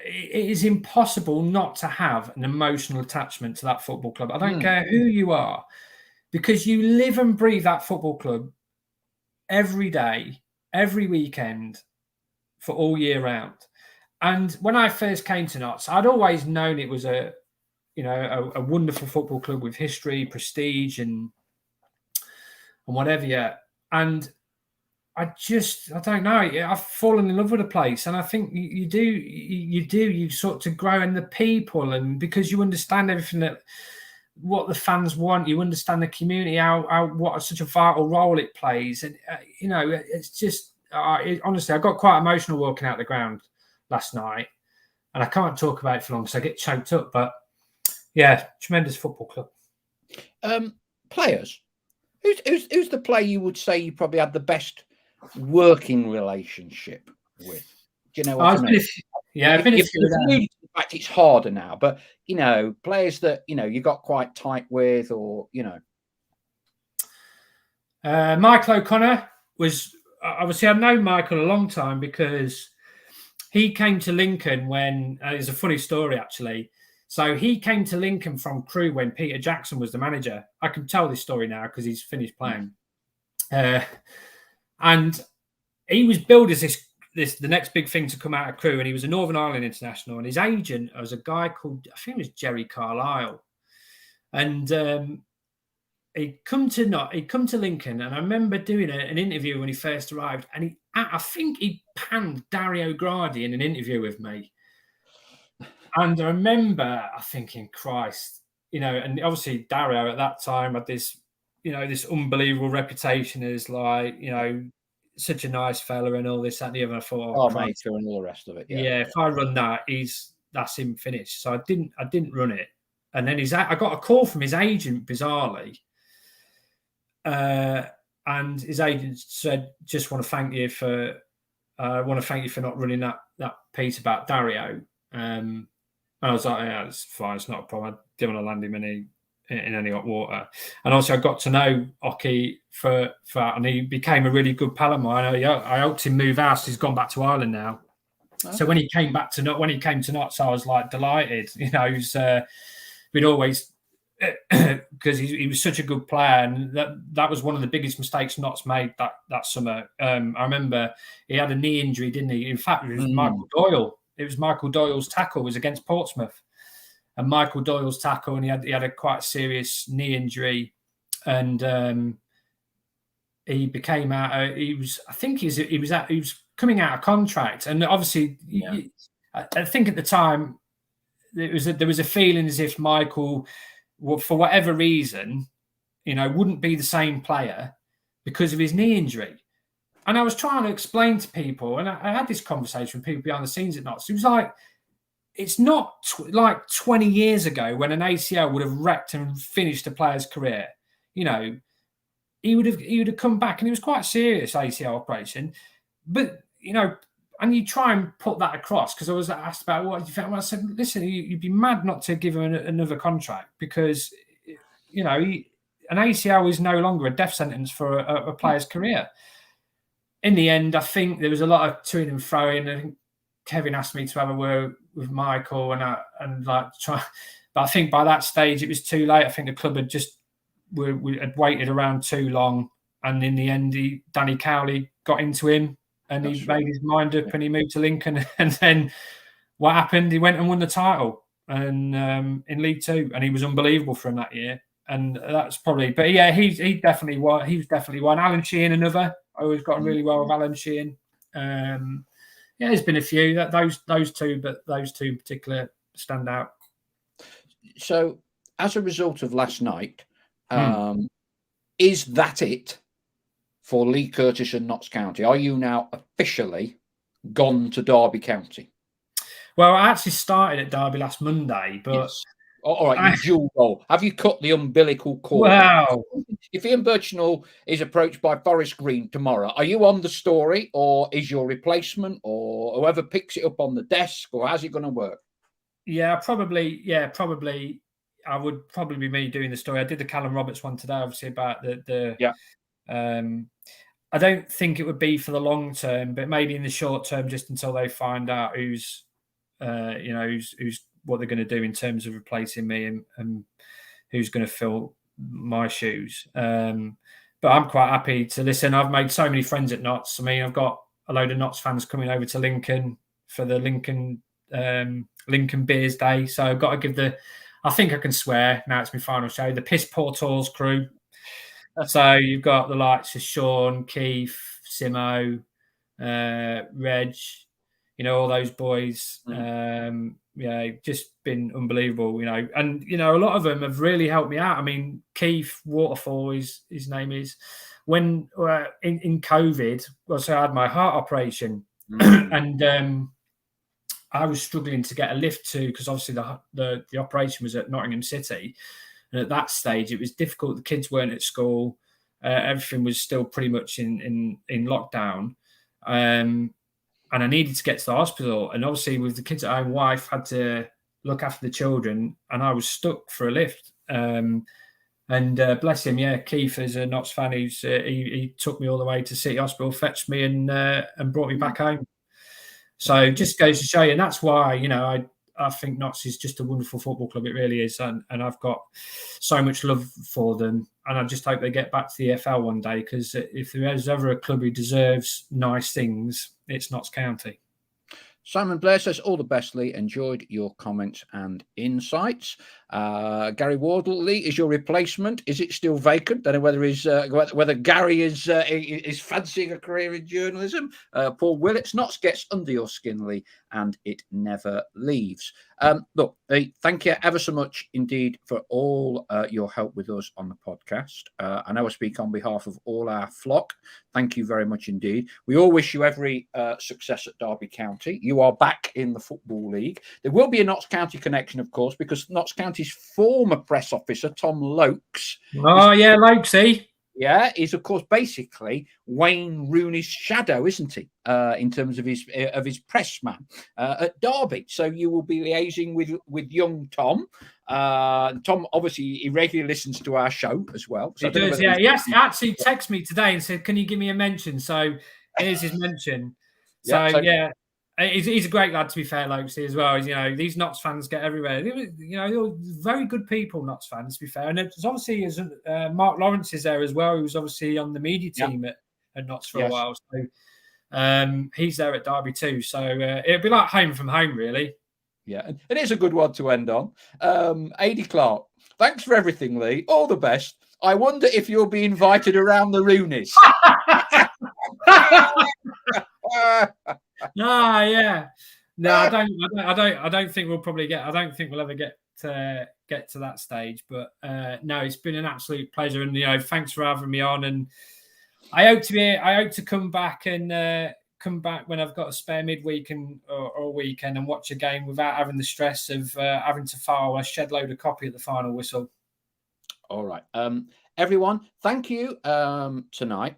is impossible not to have an emotional attachment to that football club. I don't care who you are, because you live and breathe that football club every day, every weekend, for all year round. And when I first came to Notts, I'd always known it was a wonderful football club with history, prestige, and whatever. Yeah. And I don't know. I've fallen in love with the place, and I think you sort of grow in the people, and because you understand everything what the fans want, you understand the community, what such a vital role it plays, and it's just honestly, I got quite emotional walking out the ground last night, and I can't talk about it for long because I get choked up. But yeah, tremendous football club. Players, who's the player you would say you probably had the best working relationship with? Do you know what I mean? I've been in fact, it's harder now, but players that you got quite tight with, or Michael O'Connor was obviously, I've known Michael a long time because he came to Lincoln when there's a funny story actually. So he came to Lincoln from Crewe when Peter Jackson was the manager. I can tell this story now because he's finished playing. And he was billed as the next big thing to come out of Crewe, and he was a Northern Ireland international. And his agent was a guy called, I think it was Jerry Carlisle. And he'd come to Lincoln, and I remember doing an interview when he first arrived, and I think he panned Dario Gradi in an interview with me. And I remember thinking, Christ, and obviously Dario at that time had this, this unbelievable reputation as like, such a nice fella and all this, that, and the other. I thought, maker and all the rest of it. Yeah, if I run that, that's him finished. So I didn't run it. And then I got a call from his agent, bizarrely. And his agent said, "Just want to thank you for not running that piece about Dario." And I was like, "Yeah, it's fine. It's not a problem. I didn't want to land him in any hot water." And also, I got to know Oki for that, and he became a really good pal of mine. I helped him move house. He's gone back to Ireland now. Okay. So when he came to Notts, I was like delighted. We'd always. Because he was such a good player, and that was one of the biggest mistakes Notts made that summer. I remember he had a knee injury, didn't he? In fact, it was Michael Doyle. It was Michael Doyle's tackle. It was against Portsmouth, and Michael Doyle's tackle, and he had a quite serious knee injury, and he became out. He was coming out of contract, and obviously, I think at the time there was a feeling as if Michael, for whatever reason, wouldn't be the same player because of his knee injury. And I was trying to explain to people, and I had this conversation with people behind the scenes at Notts. It was like, it's not like 20 years ago when an ACL would have wrecked and finished a player's career. He would have come back, and it was quite a serious ACL operation. But, and you try and put that across, because I was asked about what you think. Well, I said, listen, you'd be mad not to give him another contract, because, an ACL is no longer a death sentence for a player's career. In the end, I think there was a lot of toing and froing. I think Kevin asked me to have a word with Michael, but I think by that stage it was too late. I think the club had we had waited around too long, and in the end, Danny Cowley got into him. And he made his mind up, and he moved to Lincoln. And then what happened? He went and won the title and in League Two, and he was unbelievable for him that year. And that's probably, but yeah, he definitely won. He was definitely one. Alan Sheehan, another. I always got on really well with Alan Sheehan. There's been a few those two, but those two in particular stand out. So, as a result of last night, is that it for Leigh Curtis and Notts County? Are you now officially gone to Derby County? Well, I actually started at Derby last Monday, but... Yes. All right, you dual role. Have you cut the umbilical cord? Wow. If Ian Birchnell is approached by Forest Green tomorrow, are you on the story, or is your replacement, or whoever picks it up on the desk, or how's it going to work? Yeah, probably. I would probably be me doing the story. I did the Callum Roberts one today, obviously, about the I don't think it would be for the long term, but maybe in the short term, just until they find out who's what they're going to do in terms of replacing me and who's going to fill my shoes. But I'm quite happy to listen. I've made so many friends at Notts. I mean, I've got a load of Notts fans coming over to Lincoln for the Lincoln Beers Day. So I've got to give I think I can swear, now it's my final show, the Piss Poor Tours crew. So you've got the likes of Sean, Keith, Simo, Reg, all those boys. Just been unbelievable, and a lot of them have really helped me out. I mean, Keith Waterfall, his name is, when in COVID, so I had my heart operation, and I was struggling to get a lift because obviously the operation was at Nottingham City, and at that stage it was difficult. The kids weren't at school, everything was still pretty much in lockdown. And I needed to get to the hospital. And obviously with the kids at home, wife had to look after the children, and I was stuck for a lift. And bless him, Keith is a Notts fan. He took me all the way to City Hospital, fetched me and brought me back home. So it just goes to show you, and that's why, I think Notts is just a wonderful football club. It really is, and I've got so much love for them, and I just hope they get back to the EFL one day, because if there is ever a club who deserves nice things, it's Notts County. Simon Blair says, all the best, Lee. Enjoyed your comments and insights. Gary Wardle, Lee, is your replacement. Is it still vacant? Don't know whether Gary is fancying a career in journalism. Paul Willits, Notts gets under your skin, Lee, and it never leaves. Look, thank you ever so much indeed for all your help with us on the podcast. I know I speak on behalf of all our flock. Thank you very much indeed. We all wish you every success at Derby County. You are back in the Football League. There will be a Notts County connection, of course, because Notts County's former press officer, Tom Lokes. Lokesy. Yeah, he's of course basically Wayne Rooney's shadow, isn't he? In terms of his press man at Derby. So you will be liaising with young Tom. Tom obviously he regularly listens to our show as well. So he does, yeah. He actually texted me today and said, "Can you give me a mention?" So here's his mention. Yeah. He's a great lad, to be fair, Lokesy, as well. These Notts fans get everywhere. They're very good people, Notts fans, to be fair. And there's obviously Mark Lawrence is there as well, who was obviously on the media team at Notts for a while. So he's there at Derby too. So it'll be like home from home, really. Yeah, and it's a good one to end on. Adi Clark, thanks for everything, Lee. All the best. I wonder if you'll be invited around the Rooneys. Yeah. No, I don't think we'll probably get. I don't think we'll ever get to that stage. But no, it's been an absolute pleasure, and thanks for having me on. And I hope to come back when I've got a spare midweek or weekend and watch a game without having the stress of having to file a shed load of copy at the final whistle. All right. Everyone, thank you tonight.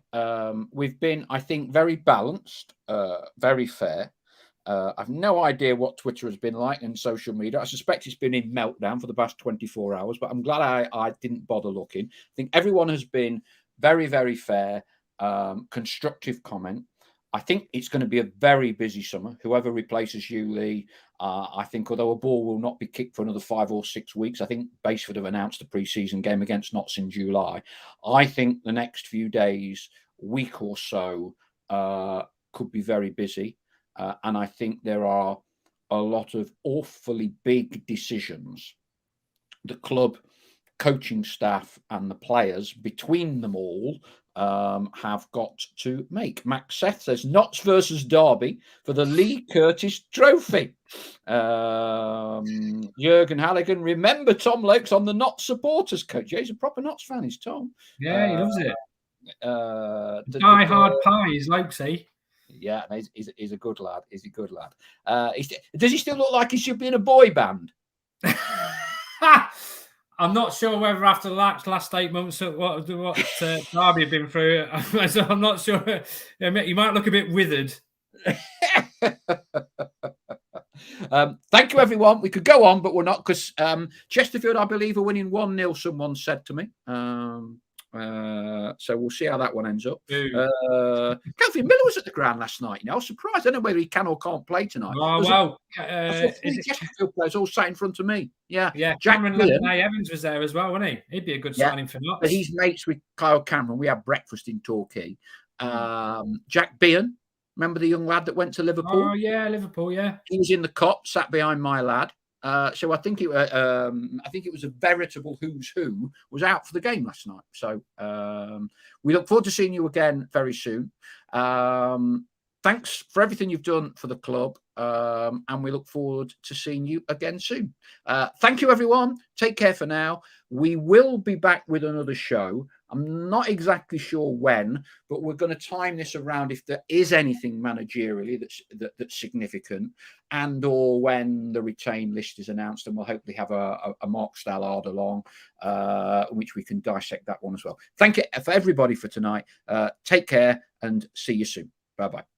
We've been, I think, very balanced, very fair. I've no idea what Twitter has been like and social media. I suspect it's been in meltdown for the past 24 hours, but I'm glad I didn't bother looking. I think everyone has been very, very fair, constructive comment. I think it's going to be a very busy summer. Whoever replaces you, Lee, I think although a ball will not be kicked for another 5 or 6 weeks, I think Basford have announced a pre-season game against Notts in July. I think the next few days, week or so, could be very busy. And I think there are a lot of awfully big decisions the club, coaching staff and the players, between them all, have got to make. Max Seth says Notts versus Derby for the Leigh Curtis trophy. Jurgen Halligan, remember Tom Lokes on the Notts supporters coach. Yeah, he's a proper Notts fan, is Tom. Yeah, he loves it. Die hard pies, Lokesy. Yeah, he's a good lad. He's a good lad. Does he still look like he should be in a boy band? I'm not sure whether after the last 8 months what Derby have been through, I'm not sure. You might look a bit withered. Thank you, everyone. We could go on, but we're not, because Chesterfield, I believe, are winning 1-0, someone said to me. So we'll see how that one ends up. Kelvin Miller was at the ground last night. I was surprised. I don't know whether he can or can't play tonight. Chesterfield players all sat in front of me. Yeah. Cameron Evans was there as well, wasn't he? He'd be a good signing for Notts. But he's mates with Kyle Cameron. We had breakfast in Torquay. Jack Bean, remember the young lad that went to Liverpool? Oh yeah, Liverpool. Yeah, he was in the cop, sat behind my lad. So I think it was a veritable who's who was out for the game last night. So we look forward to seeing you again very soon. Thanks for everything you've done for the club, and we look forward to seeing you again soon. Thank you, everyone. Take care for now. We will be back with another show. I'm not exactly sure when, but we're going to time this around if there is anything managerially that's significant, and or when the retained list is announced, and we'll hopefully have a Mark Stallard along, which we can dissect that one as well. Thank you for everybody for tonight. Take care and see you soon. Bye-bye.